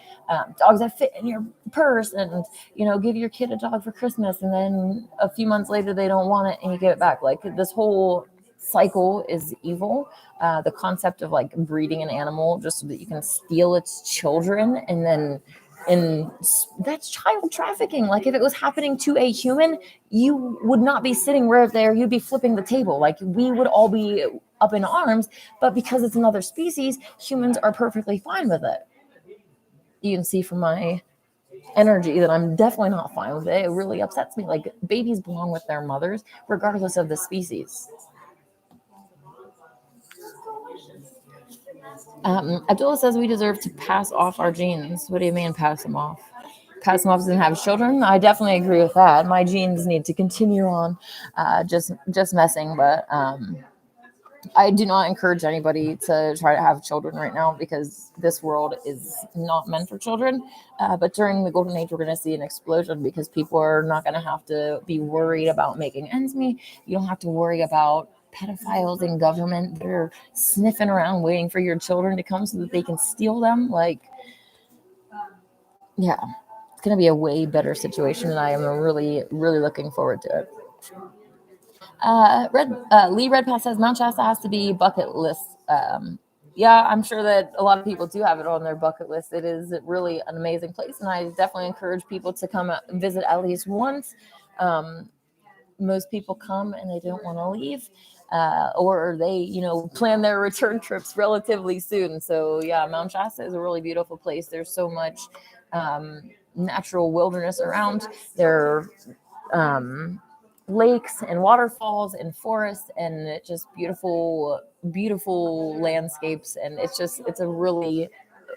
S1: dogs that fit in your purse, and give your kid a dog for Christmas, and then a few months later they don't want it and you give it back. Like this whole cycle is evil. The concept of like breeding an animal just so that you can steal its children, and that's child trafficking. Like if it was happening to a human, you would not be sitting right there. You'd be flipping the table. Like we would all be up in arms, but because it's another species, humans are perfectly fine with it. You can see from my energy that I'm definitely not fine with it. It really upsets me. Like babies belong with their mothers, regardless of the species. Abdullah says we deserve to pass off our genes. What do you mean pass them off? Pass them off and have children? I definitely agree with that. My genes need to continue on. Just messing, but I do not encourage anybody to try to have children right now because this world is not meant for children. But during the golden age, we're going to see an explosion because people are not going to have to be worried about making ends meet. You don't have to worry about pedophiles in government. They're sniffing around waiting for your children to come so that they can steal them. Like, yeah, it's going to be a way better situation, and I am really, really looking forward to it. Lee Redpath says Mount Shasta has to be bucket list yeah, I'm sure that a lot of people do have it on their bucket list. It is really an amazing place, and I definitely encourage people to come visit at least once. Um, Most people come and they don't want to leave, or they, plan their return trips relatively soon. So yeah, Mount Shasta is a really beautiful place. There's so much natural wilderness around. There are lakes and waterfalls and forests and just beautiful landscapes, and it's a really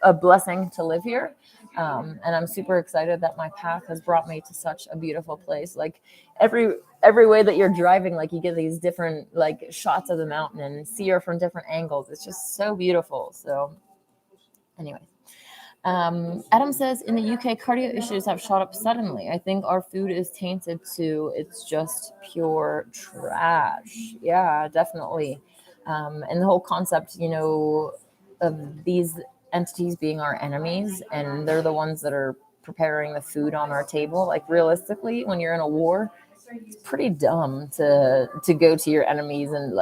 S1: a blessing to live here. And I'm super excited that my path has brought me to such a beautiful place. Like every way that you're driving, like you get these different like shots of the mountain and see her from different angles. It's just so beautiful. So anyway, Adam says in the UK, cardio issues have shot up suddenly. I think our food is tainted too. It's just pure trash. Yeah, definitely. And the whole concept, of these entities being our enemies, and they're the ones that are preparing the food on our table. Like realistically, when you're in a war, it's pretty dumb to go to your enemies and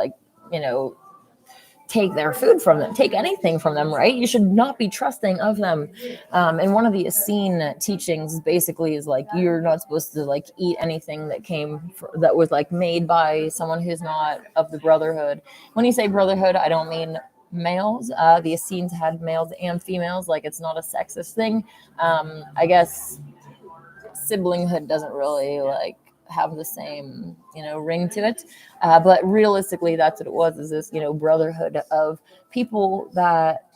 S1: take their food from them, take anything from them, right? You should not be trusting of them. And one of the Essene teachings basically is like you're not supposed to like eat anything that was like made by someone who's not of the Brotherhood. When you say Brotherhood, I don't mean males. The Essenes had males and females. Like it's not a sexist thing. I guess siblinghood doesn't really like have the same ring to it, but realistically that's what it was, is this brotherhood of people that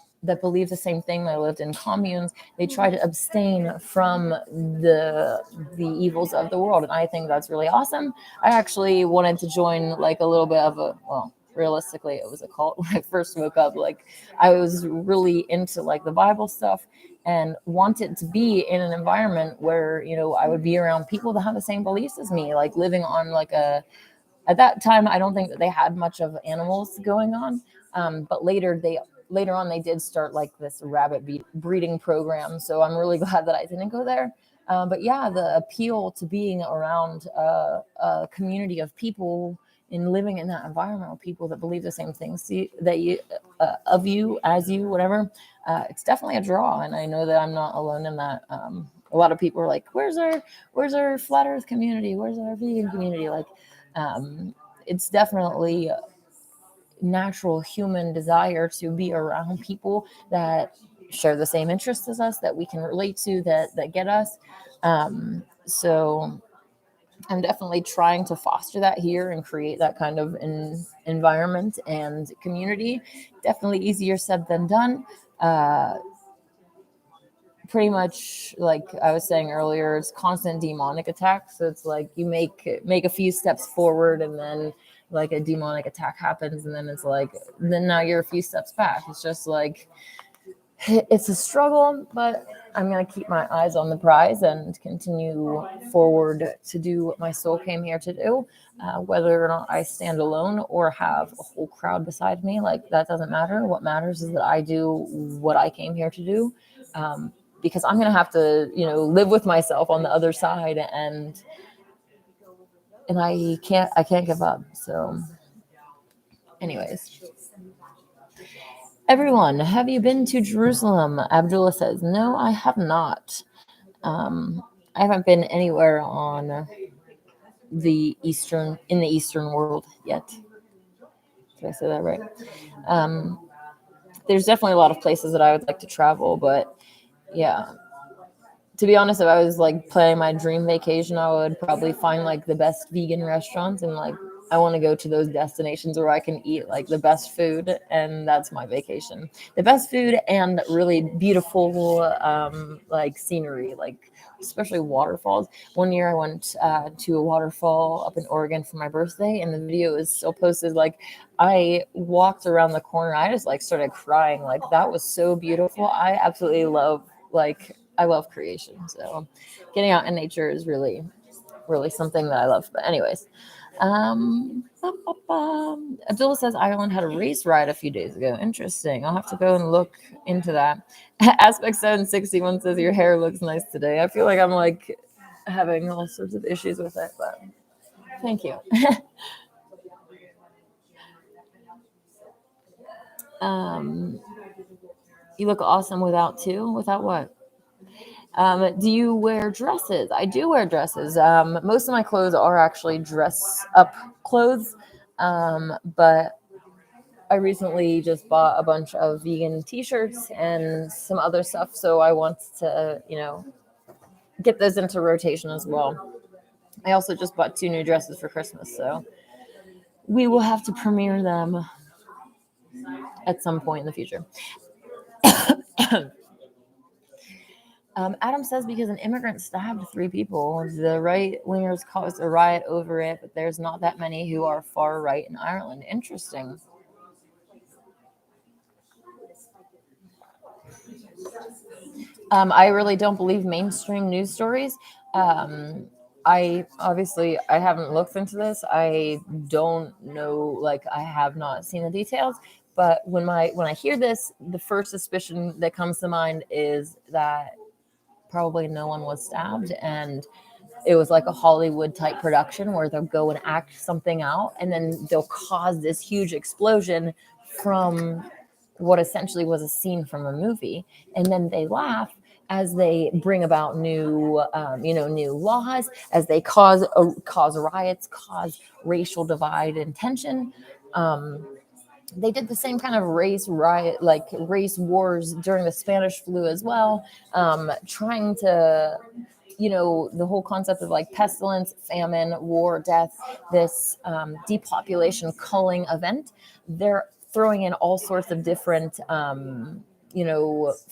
S1: believe the same thing. They lived in communes. They try to abstain from the evils of the world, and I think that's really awesome. I actually wanted to join like a little bit of realistically it was a cult when I first woke up. Like I was really into like the Bible stuff and wanted to be in an environment where I would be around people that have the same beliefs as me, like living on like at that time I don't think that they had much of animals going on, but later on they did start like this rabbit breeding program, so I'm really glad that I didn't go there. But yeah, the appeal to being around a community of people and living in that environment with people that believe the same things that you of you as you, whatever, it's definitely a draw. And I know that I'm not alone in that. A lot of people are like, where's our flat earth community, where's our vegan community? Like it's definitely natural human desire to be around people that share the same interests as us, that we can relate to, that get us. So I'm definitely trying to foster that here and create that kind of environment and community. Definitely easier said than done. Pretty much like I was saying earlier, it's constant demonic attacks. So it's like you make a few steps forward and then like a demonic attack happens, and then it's like then now you're a few steps back. It's just like it's a struggle, but I'm going to keep my eyes on the prize and continue forward to do what my soul came here to do. Whether or not I stand alone or have a whole crowd beside me, like that doesn't matter. What matters is that I do what I came here to do, because I'm going to have to, live with myself on the other side, and I can't give up. So, anyways. Everyone, have you been to Jerusalem? Abdullah says, no, I have not. I haven't been anywhere in the Eastern world yet. Did I say that right? There's definitely a lot of places that I would like to travel, but yeah. To be honest, if I was like planning my dream vacation, I would probably find like the best vegan restaurants, and like I want to go to those destinations where I can eat like the best food, and that's my vacation. The best food and really beautiful like scenery, like especially waterfalls. One year I went to a waterfall up in Oregon for my birthday, and the video is still posted. Like I walked around the corner, I just like started crying. Like that was so beautiful. I absolutely I love creation. So getting out in nature is really, really something that I love. But anyways, Abdullah says Ireland had a race ride a few days ago. Interesting. I'll have to go and look into that. Aspect 761 says your hair looks nice today. I feel like I'm like having all sorts of issues with it, but thank you. You look awesome without too. Without what? Do you wear dresses? I do wear dresses. Most of my clothes are actually dress up clothes, but I recently just bought a bunch of vegan T-shirts and some other stuff, so I want to, get those into rotation as well. I also just bought 2 new dresses for Christmas, so we will have to premiere them at some point in the future. Adam says because an immigrant stabbed 3 people, the right wingers caused a riot over it, but there's not that many who are far right in Ireland. Interesting. I really don't believe mainstream news stories. I haven't looked into this. I don't know, like I have not seen the details. But when I hear this, the first suspicion that comes to mind is that probably no one was stabbed and it was like a Hollywood type production where they'll go and act something out and then they'll cause this huge explosion from what essentially was a scene from a movie. And then they laugh as they bring about new laws, as they cause riots, cause racial divide and tension. They did the same kind of race riot, like race wars during the Spanish flu as well, trying to the whole concept of like pestilence, famine, war, death, this depopulation culling event. They're throwing in all sorts of different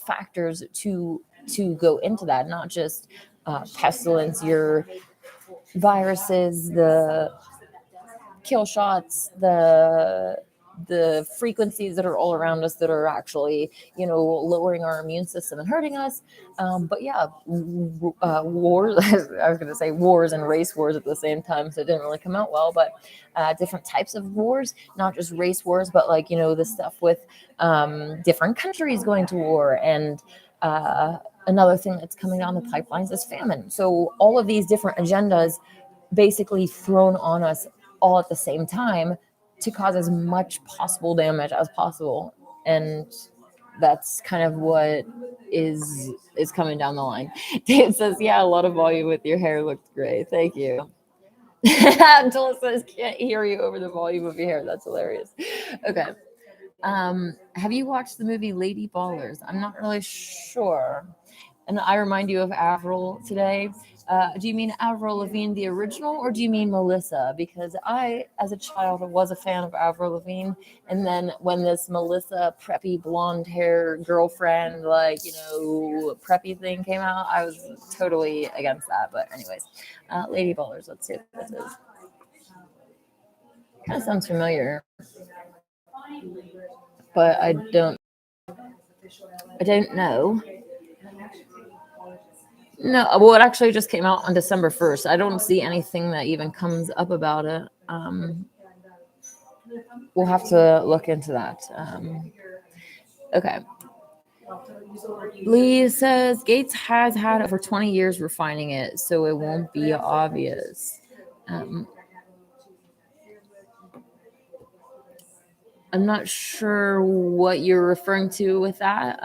S1: factors to go into that, not just pestilence, your viruses, the kill shots, the frequencies that are all around us that are actually lowering our immune system and hurting us. But yeah, wars. I was going to say wars and race wars at the same time, so it didn't really come out well. But different types of wars, not just race wars, but like the stuff with different countries going to war. And another thing that's coming down the pipelines is famine. So all of these different agendas basically thrown on us all at the same time to cause as much possible damage as possible. And that's kind of what is coming down the line. Dave says, yeah, a lot of volume with your hair looked great. Thank you. Angela says, can't hear you over the volume of your hair. That's hilarious. Okay. Have you watched the movie Lady Ballers? I'm not really sure. And I remind you of Avril today. Do you mean Avril Lavigne, the original, or do you mean Melissa? Because I, as a child, was a fan of Avril Lavigne. And then when this Melissa preppy blonde hair girlfriend, preppy thing came out, I was totally against that. But anyways, Lady Ballers, let's see what this is. Kind of sounds familiar, but I don't know. No, well, it actually just came out on December 1st. I don't see anything that even comes up about it. We'll have to look into that. Okay. Lee says Gates has had over 20 years refining it, so it won't be obvious. I'm not sure what you're referring to with that.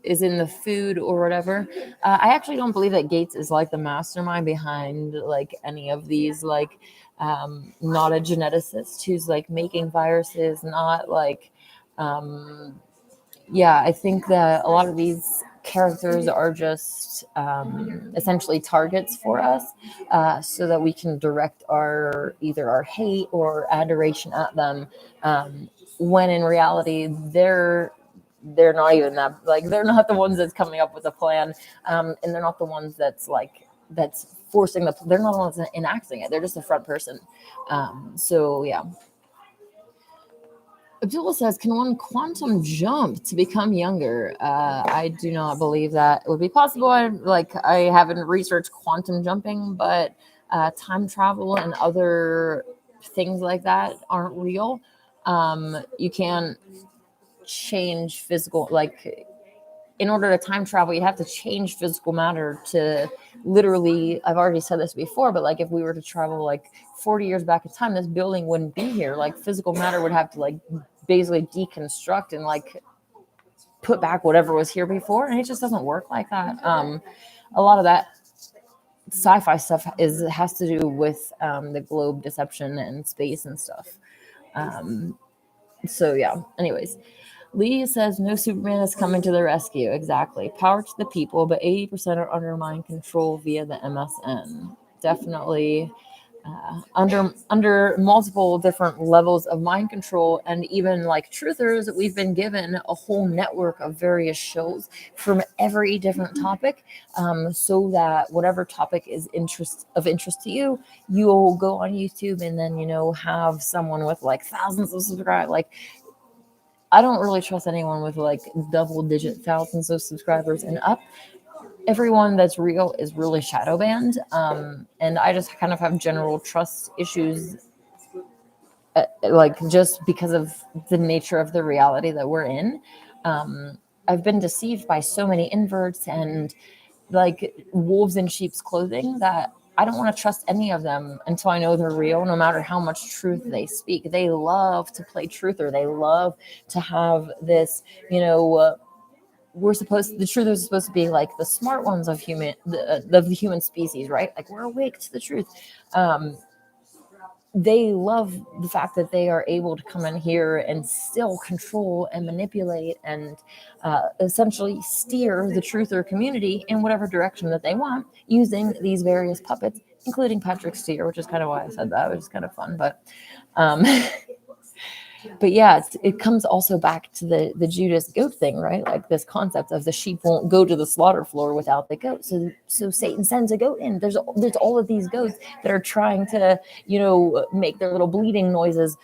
S1: Is in the food or whatever. I actually don't believe that Gates is like the mastermind behind like any of these, like not a geneticist who's like making viruses, not like I think that a lot of these characters are just essentially targets for us, so that we can direct either our hate or adoration at them, when in reality they're not even that, like they're not the ones that's coming up with a plan, and they're not the ones that's forcing they're not the ones enacting it. They're just a front person. So yeah. Abdullah says, can one quantum jump to become younger? I do not believe that would be possible. I haven't researched quantum jumping, but time travel and other things like that aren't real. You can't change physical, in order to time travel, you have to change physical matter to literally, I've already said this before, but like if we were to travel like 40 years back in time, this building wouldn't be here. Like physical matter would have to like basically deconstruct and like put back whatever was here before, and it just doesn't work like that. A lot of that sci-fi stuff has to do with the globe deception and space and stuff. So yeah. Anyways, Lee says no Superman is coming to the rescue. Exactly. Power to the people, but 80% are under mind control via the MSN. Definitely under multiple different levels of mind control, and even like truthers, we've been given a whole network of various shows from every different topic, so that whatever topic is of interest to you, you'll go on YouTube and then have someone with like thousands of subscribers. Like, I don't really trust anyone with like double-digit thousands of subscribers and up. Everyone that's real is really shadow banned, and I just kind of have general trust issues, like just because of the nature of the reality that we're in. I've been deceived by so many inverts and like wolves in sheep's clothing that I don't want to trust any of them until I know they're real, no matter how much truth they speak. They love to play truther. They love to have this, the truth is supposed to be like the smart ones of the human species, right? Like, we're awake to the truth. They love the fact that they are able to come in here and still control and manipulate and essentially steer the truther community in whatever direction that they want, using these various puppets, including Patrick Steer, which is kind of why I said that, which is kind of fun. But yeah, it comes also back to the Judas goat thing, right? Like this concept of the sheep won't go to the slaughter floor without the goat. So Satan sends a goat in. There's all of these goats that are trying to, make their little bleeding noises,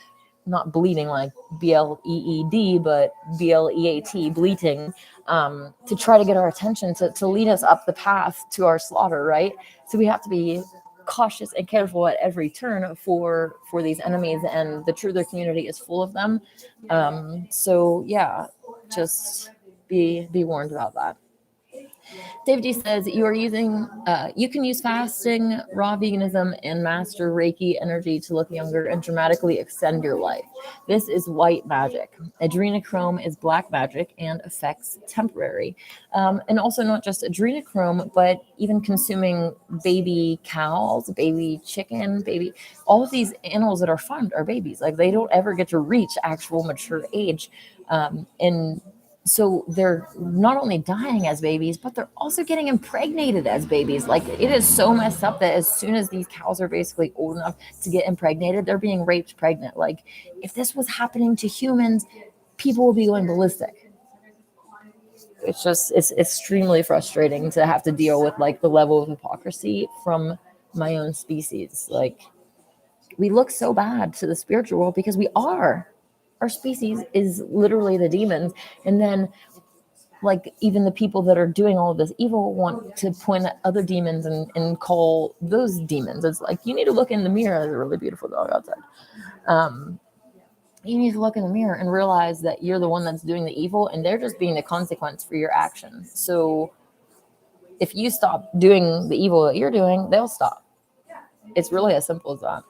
S1: not bleeding like BLEED, but BLEAT, bleating, to try to get our attention, to lead us up the path to our slaughter, right? So we have to be cautious and careful at every turn for these enemies, and the truther community is full of them. So yeah, just be warned about that. David D says you can use fasting, raw veganism, and master Reiki energy to look younger and dramatically extend your life. This is white magic. Adrenochrome is black magic and effects temporary. And also not just adrenochrome, but even consuming baby cows, baby chicken, all of these animals that are farmed are babies. Like, they don't ever get to reach actual mature age. And so they're not only dying as babies, but they're also getting impregnated as babies. Like, it is so messed up that as soon as these cows are basically old enough to get impregnated, they're being raped pregnant. Like, if this was happening to humans, people would be going ballistic. It's extremely frustrating to have to deal with like the level of hypocrisy from my own species. Like, we look so bad to the spiritual world because we are. Our species is literally the demons. And then, like, even the people that are doing all of this evil want to point at other demons and call those demons. It's like, you need to look in the mirror. There's a really beautiful dog outside. You need to look in the mirror and realize that you're the one that's doing the evil, and they're just being the consequence for your actions. So if you stop doing the evil that you're doing, they'll stop. It's really as simple as that.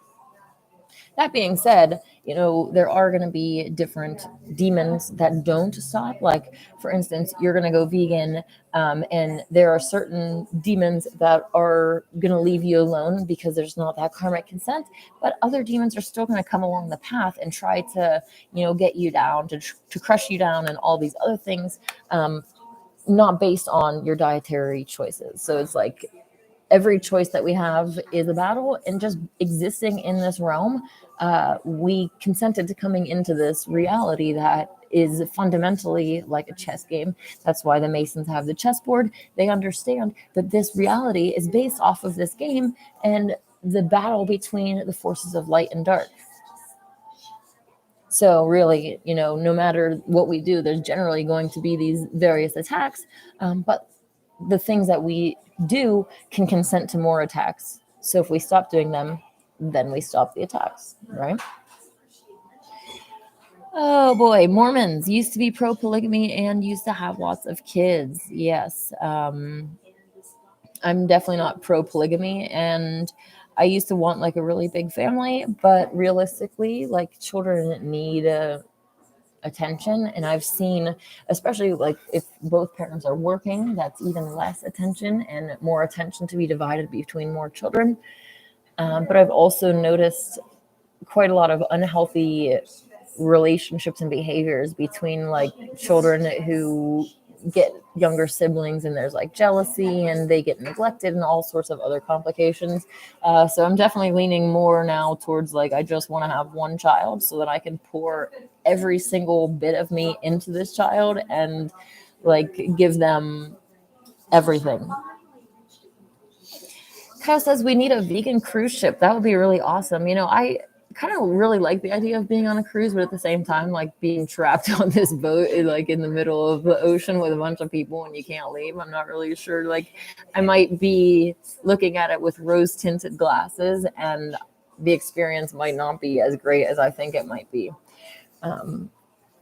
S1: That being said, there are going to be different demons that don't stop. Like, for instance, you're going to go vegan, and there are certain demons that are going to leave you alone because there's not that karmic consent. But other demons are still going to come along the path and try to, get you down, to crush you down, and all these other things, not based on your dietary choices. So it's like, every choice that we have is a battle, and just existing in this realm, we consented to coming into this reality that is fundamentally like a chess game. That's why the Masons have the chessboard. They understand that this reality is based off of this game and the battle between the forces of light and dark. So really, no matter what we do, there's generally going to be these various attacks, but the things that we do can consent to more attacks. So if we stop doing them, then we stop the attacks, right? Oh boy, Mormons used to be pro-polygamy and used to have lots of kids. Yes. I'm definitely not pro-polygamy, and I used to want like a really big family, but realistically, like, children need attention. And I've seen, especially like if both parents are working, that's even less attention and more attention to be divided between more children. But I've also noticed quite a lot of unhealthy relationships and behaviors between like children who get younger siblings, and there's like jealousy and they get neglected and all sorts of other complications. So I'm definitely leaning more now towards like I just want to have one child so that I can pour every single bit of me into this child and like give them everything. Kyle says we need a vegan cruise ship. That would be really awesome. I kind of really like the idea of being on a cruise, but at the same time, like being trapped on this boat, like in the middle of the ocean with a bunch of people and you can't leave. I'm not really sure. Like, I might be looking at it with rose tinted glasses, and the experience might not be as great as I think it might be.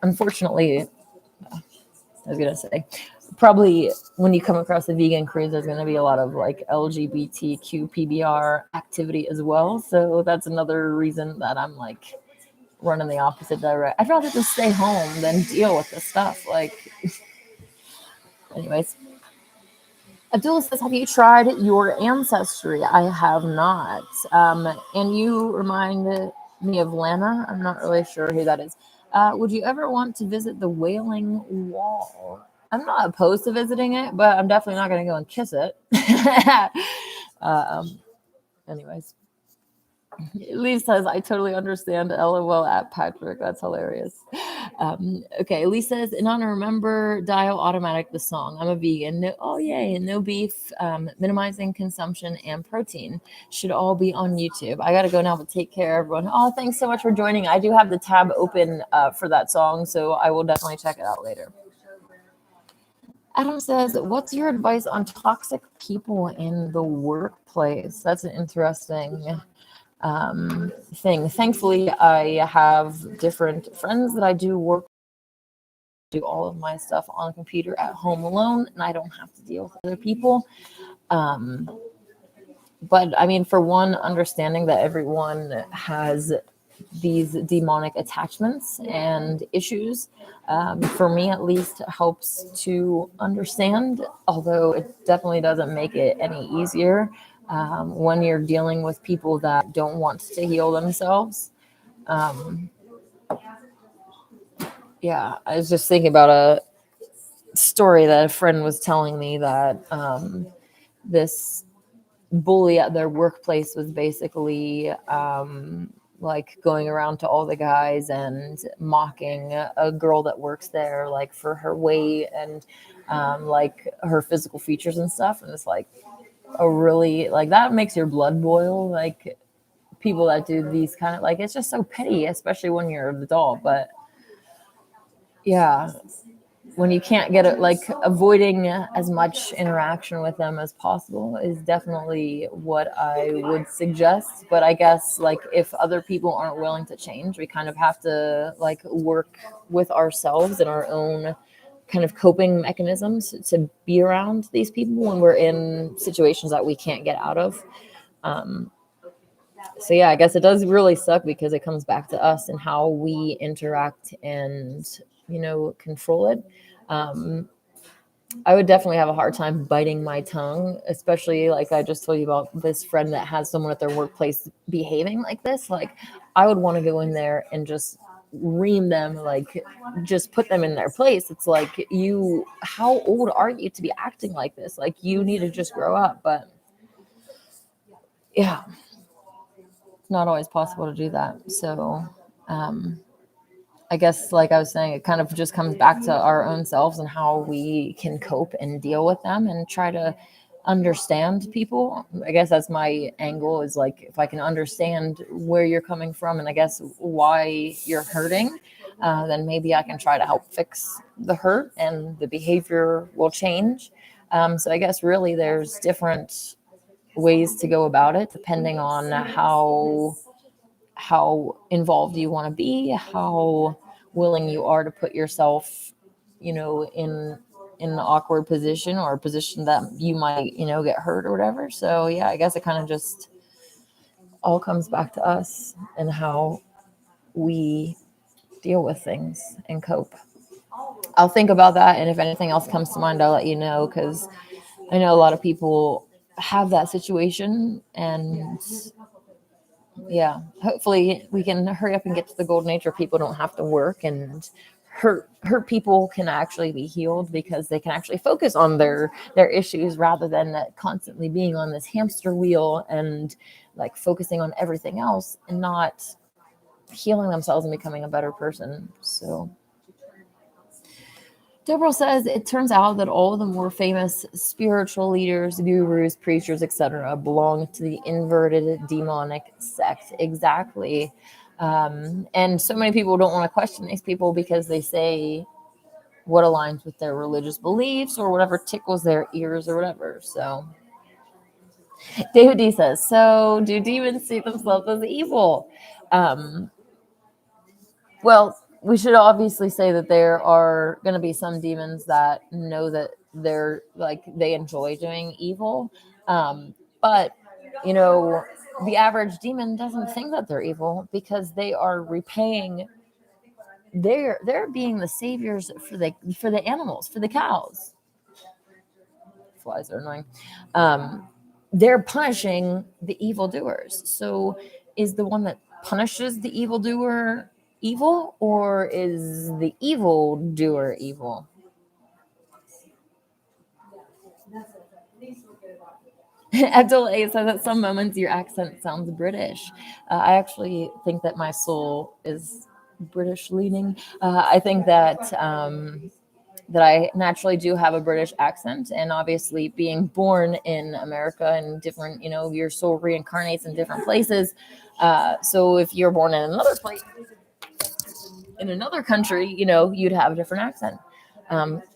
S1: Unfortunately, I was gonna say, probably when you come across a vegan cruise, there's gonna be a lot of like LGBTQ PBR activity as well. So that's another reason that I'm like running the opposite direction. I'd rather just stay home than deal with this stuff. Like, anyways. Abdullah says, have you tried your ancestry? I have not. And you remind me of Lana. I'm not really sure who that is. Would you ever want to visit the Wailing Wall? I'm not opposed to visiting it, but I'm definitely not going to go and kiss it. Anyways. Elise says, I totally understand. LOL at Patrick. That's hilarious. Okay, Elise says, in honor, remember Dial Automatic, the song. I'm a vegan. No, oh, yay. No beef, minimizing consumption, and protein should all be on YouTube. I got to go now, but take care, everyone. Oh, thanks so much for joining. I do have the tab open for that song, so I will definitely check it out later. Adam says, what's your advice on toxic people in the workplace? That's an interesting thing. Thankfully, I have different friends that I do work, do all of my stuff on the computer at home alone, and I don't have to deal with other people. But I mean, for one, understanding that everyone has these demonic attachments and issues, for me at least, helps to understand, although it definitely doesn't make it any easier when you're dealing with people that don't want to heal themselves. Yeah, I was just thinking about a story that a friend was telling me that this bully at their workplace was basically like going around to all the guys and mocking a girl that works there, like for her weight and like her physical features and stuff. And it's like a really, like, that makes your blood boil. Like, people that do these kind of, like, it's just so petty, especially when you're an adult. But yeah, when you can't get it, like, avoiding as much interaction with them as possible is definitely what I would suggest. But I guess, like, if other people aren't willing to change, we kind of have to like work with ourselves and our own kind of coping mechanisms to be around these people when we're in situations that we can't get out of. So yeah, I guess it does really suck because it comes back to us and how we interact and, control it. I would definitely have a hard time biting my tongue, especially like I just told you about this friend that has someone at their workplace behaving like this. Like, I would want to go in there and just ream them, like just put them in their place. It's like, how old are you to be acting like this? Like, you need to just grow up. But yeah, it's not always possible to do that. So I guess, like I was saying, it kind of just comes back to our own selves and how we can cope and deal with them and try to understand people. I guess that's my angle, is like, if I can understand where you're coming from and I guess why you're hurting, then maybe I can try to help fix the hurt and the behavior will change. So I guess really there's different ways to go about it depending on how involved you want to be, how willing you are to put yourself, in an awkward position or a position that you might, get hurt or whatever. So yeah, I guess it kind of just all comes back to us and how we deal with things and cope. I'll think about that, and if anything else comes to mind, I'll let you know, because I know a lot of people have that situation, and yeah, hopefully we can hurry up and get to the golden age where people don't have to work, and hurt people can actually be healed because they can actually focus on their issues rather than constantly being on this hamster wheel and like focusing on everything else and not healing themselves and becoming a better person. So Deborah says it turns out that all the more famous spiritual leaders, gurus, preachers, etc., belong to the inverted demonic sect. Exactly. And so many people don't want to question these people because they say what aligns with their religious beliefs or whatever tickles their ears or whatever. So David D says, so do demons see themselves as evil? Well, we should obviously say that there are going to be some demons that know that they're like they enjoy doing evil, but you know the average demon doesn't think that they're evil because they are repaying. They're being the saviors for the animals, for the cows. Flies are annoying. They're punishing the evildoers. So, is the one that punishes the evildoer evil, or is the evildoer evil? Abdul A says at some moments your accent sounds British. I actually think that my soul is British leaning. I think that I naturally do have a British accent, and obviously being born in America and different, your soul reincarnates in different places. So if you're born in another place, in another country, you'd have a different accent.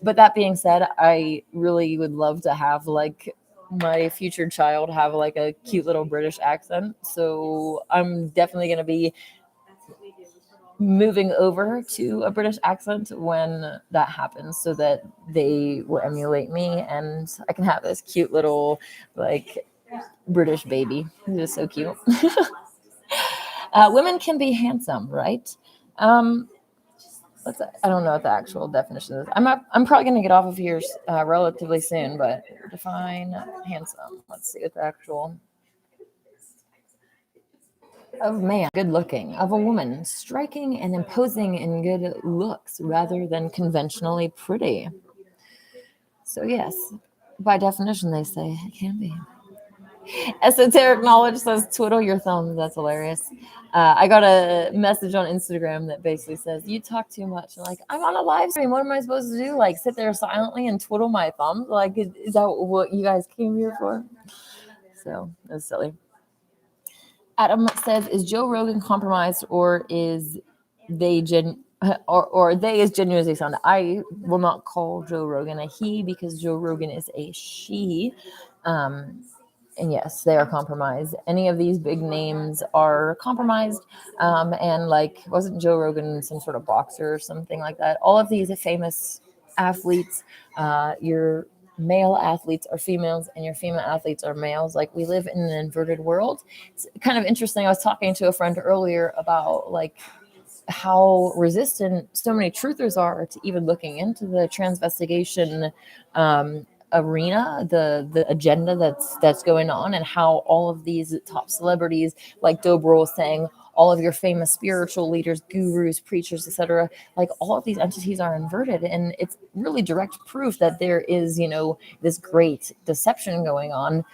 S1: But that being said, I really would love to have like my future child have like a cute little British accent. So I'm definitely going to be moving over to a British accent when that happens so that they will emulate me and I can have this cute little like British baby who's just so cute. Women can be handsome, right? I don't know what the actual definition is. I'm probably going to get off of here relatively soon, but define handsome. Let's see what the actual of man, good looking, of a woman, striking and imposing in good looks rather than conventionally pretty. So, yes, by definition, they say it can be. Esoteric knowledge says twiddle your thumbs. That's hilarious. I got a message on Instagram that basically says, you talk too much. I'm like, I'm on a live stream. What am I supposed to do? Like, sit there silently and twiddle my thumbs? Like, is that what you guys came here for? So, that's silly. Adam says, is Joe Rogan compromised or is they or they is genuinely sound? I will not call Joe Rogan a he because Joe Rogan is a she. And yes, they are compromised. Any of these big names are compromised. And like, wasn't Joe Rogan some sort of boxer or something like that? All of these famous athletes, your male athletes are females and your female athletes are males. Like, we live in an inverted world. It's kind of interesting. I was talking to a friend earlier about like how resistant so many truthers are to even looking into the transvestigation arena, the agenda that's going on, and how all of these top celebrities, like Dobro was saying, all of your famous spiritual leaders, gurus, preachers, etc., like all of these entities are inverted, and it's really direct proof that there is, this great deception going on,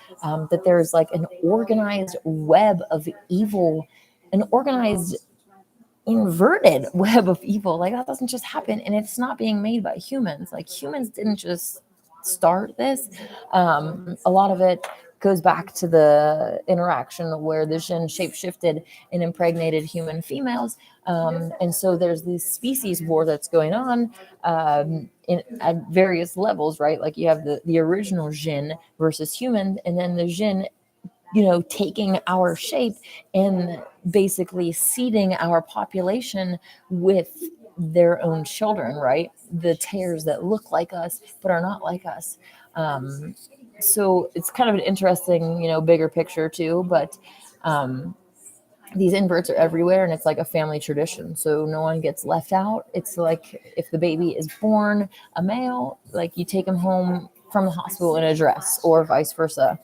S1: that there's like an organized web of evil, an organized inverted web of evil. Like, that doesn't just happen, and it's not being made by humans. Like, humans didn't just start this. A lot of it goes back to the interaction where the Jinn shapeshifted and impregnated human females, and so there's this species war that's going on at various levels, right? Like, you have the original Jinn versus human, and then the Jinn taking our shape and basically seeding our population with their own children, right? The tares that look like us but are not like us. So it's kind of an interesting, bigger picture too. But these inverts are everywhere, and it's like a family tradition, so no one gets left out. It's like if the baby is born a male, like you take him home from the hospital in a dress, or vice versa.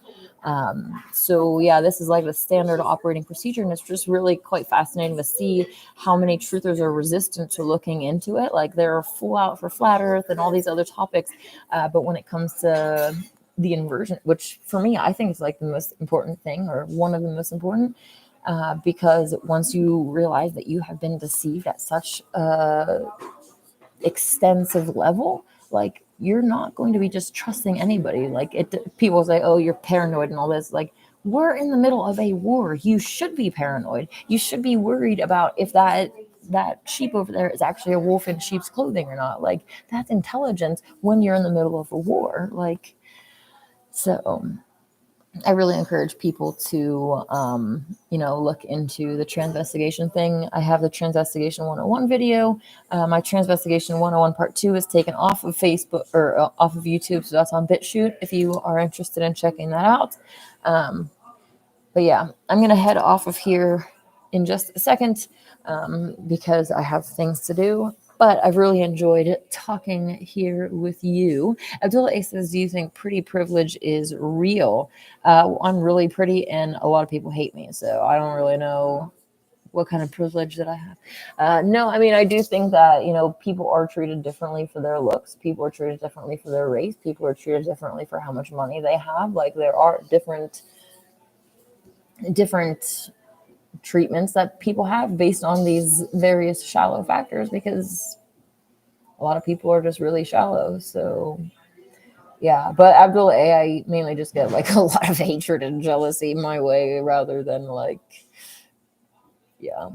S1: So yeah, this is like the standard operating procedure, and it's just really quite fascinating to see how many truthers are resistant to looking into it. Like they're full out for flat earth and all these other topics, but when it comes to the inversion, which for me I think is like the most important thing, or one of the most important, because once you realize that you have been deceived at such a extensive level, like you're not going to be just trusting anybody. Like people say, "Oh, you're paranoid" and all this. Like we're in the middle of a war. You should be paranoid. You should be worried about if that sheep over there is actually a wolf in sheep's clothing or not. Like that's intelligence when you're in the middle of a war. Like so. I really encourage people to, look into the transvestigation thing. I have the Transvestigation 101 video. My Transvestigation 101 Part 2 is taken off of Facebook, or off of YouTube, so that's on BitChute if you are interested in checking that out. But yeah, I'm going to head off of here in just a second because I have things to do. But I've really enjoyed talking here with you. Abdullah A says, do you think pretty privilege is real? I'm really pretty, and a lot of people hate me, so I don't really know what kind of privilege that I have. No, I mean, I do think that, people are treated differently for their looks. People are treated differently for their race. People are treated differently for how much money they have. Like, there are different treatments that people have based on these various shallow factors, because a lot of people are just really shallow. So yeah, but Abdul A, I mainly just get like a lot of hatred and jealousy my way rather than like, yeah.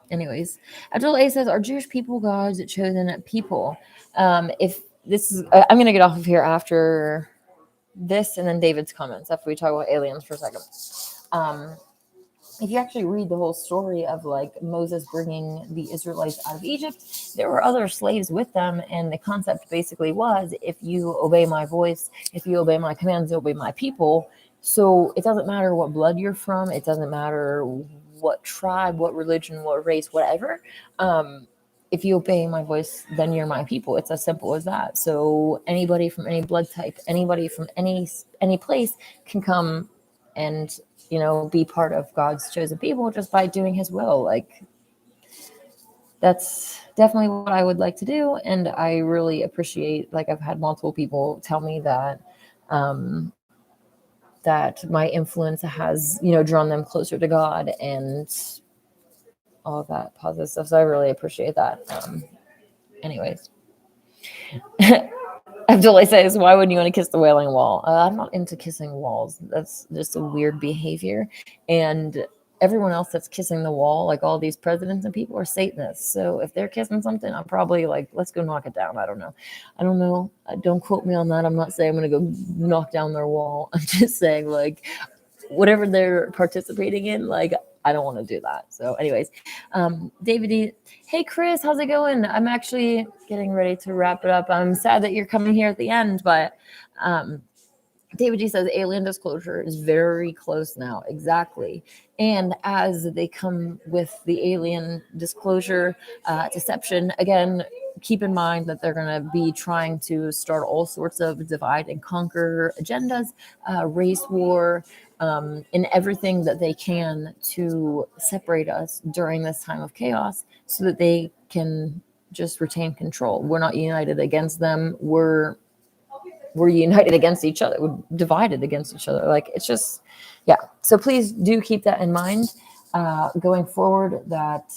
S1: Anyways, Abdul A says, are Jewish people God's chosen people? If this is, I'm going to get off of here after this and then David's comments after we talk about aliens for a second. If you actually read the whole story of like Moses bringing the Israelites out of Egypt, there were other slaves with them. And the concept basically was, if you obey my voice, if you obey my commands, obey my people. So it doesn't matter what blood you're from. It doesn't matter what tribe, what religion, what race, whatever. If you obey my voice, then you're my people. It's as simple as that. So anybody from any blood type, anybody from any place can come and be part of God's chosen people just by doing his will. Like, that's definitely what I would like to do. And I really appreciate, like, I've had multiple people tell me that that my influence has, drawn them closer to God and all of that positive stuff. So I really appreciate that. Anyways. Abdullah says, why wouldn't you want to kiss the Wailing Wall? I'm not into kissing walls. That's just a weird behavior. And everyone else that's kissing the wall, like all these presidents and people, are Satanists. So if they're kissing something, I'm probably like, let's go knock it down. I don't know. Don't quote me on that. I'm not saying I'm going to go knock down their wall. I'm just saying, like, whatever they're participating in, like, I don't want to do that. So anyways, David D, hey Chris, how's it going? I'm actually getting ready to wrap it up. I'm sad that you're coming here at the end, but David G says alien disclosure is very close now. Exactly. And as they come with the alien disclosure deception, again, keep in mind that they're going to be trying to start all sorts of divide and conquer agendas, race war, and everything that they can to separate us during this time of chaos so that they can just retain control. We're not united against them. We're united against each other. We're divided against each other. Like, it's just, yeah. So please do keep that in mind going forward, that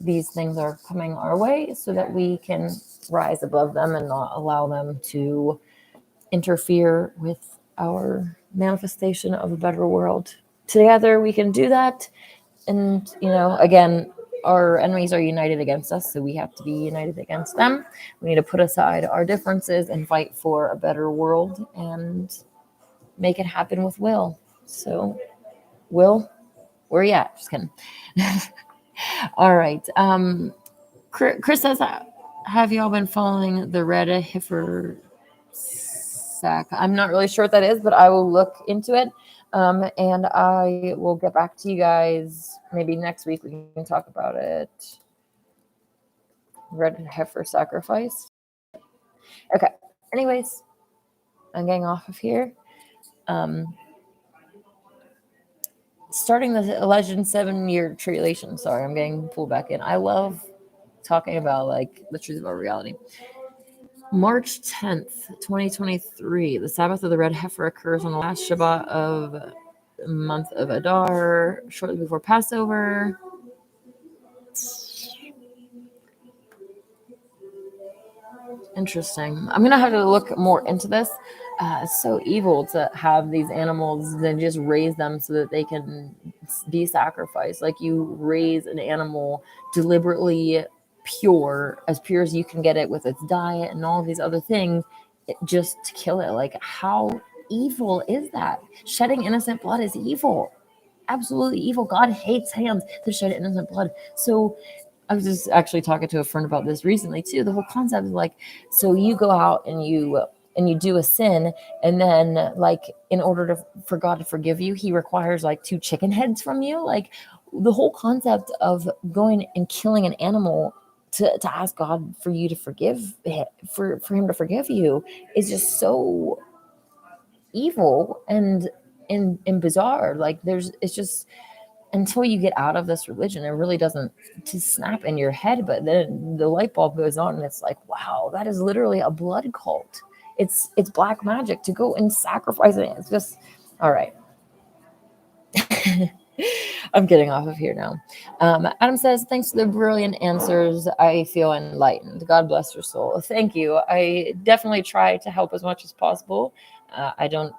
S1: these things are coming our way so that we can rise above them and not allow them to interfere with our manifestation of a better world. Together we can do that. And, again, our enemies are united against us, so we have to be united against them. We need to put aside our differences and fight for a better world and make it happen with Will. So, Will, where you at? Just kidding. All right. Chris says, have y'all been following the Red Heifer sack? I'm not really sure what that is, but I will look into it. And I will get back to you guys maybe next week we can talk about it. Red heifer sacrifice. Okay. Anyways, I'm getting off of here. Starting the Legend 7-year tribulation. Sorry, I'm getting pulled back in. I love talking about like the truth about reality. March 10th, 2023, the Sabbath of the Red Heifer occurs on the last Shabbat of the month of Adar, shortly before Passover. Interesting. I'm going to have to look more into this. It's so evil to have these animals and just raise them so that they can be sacrificed. Like you raise an animal deliberately pure as you can get it with its diet and all of these other things, just to kill it. Like how evil is that? Shedding innocent blood is evil. Absolutely evil. God hates hands that shed innocent blood. So I was just actually talking to a friend about this recently too. The whole concept is like, so you go out and you do a sin, and then like in order for God to forgive you, he requires like 2 chicken heads from you. Like the whole concept of going and killing an animal to ask God for you to forgive for him to forgive you is just so evil and bizarre. Like it's just, until you get out of this religion, it really doesn't to snap in your head, but then the light bulb goes on and it's like, wow, that is literally a blood cult. It's black magic to go and sacrifice it. It's just, all right. I'm getting off of here now. Adam says, thanks for the brilliant answers. I feel enlightened. God bless your soul. Thank you. I definitely try to help as much as possible. I don't,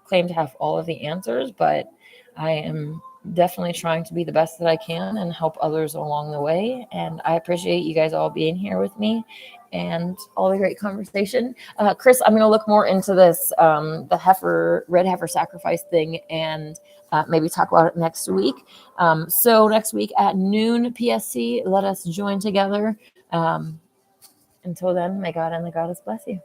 S1: claim to have all of the answers, but I am definitely trying to be the best that I can and help others along the way. And I appreciate you guys all being here with me and all the great conversation. Chris, I'm going to look more into this, the red heifer sacrifice thing, and maybe talk about it next week. So next week at noon PST, let us join together. Until then, may God and the goddess bless you.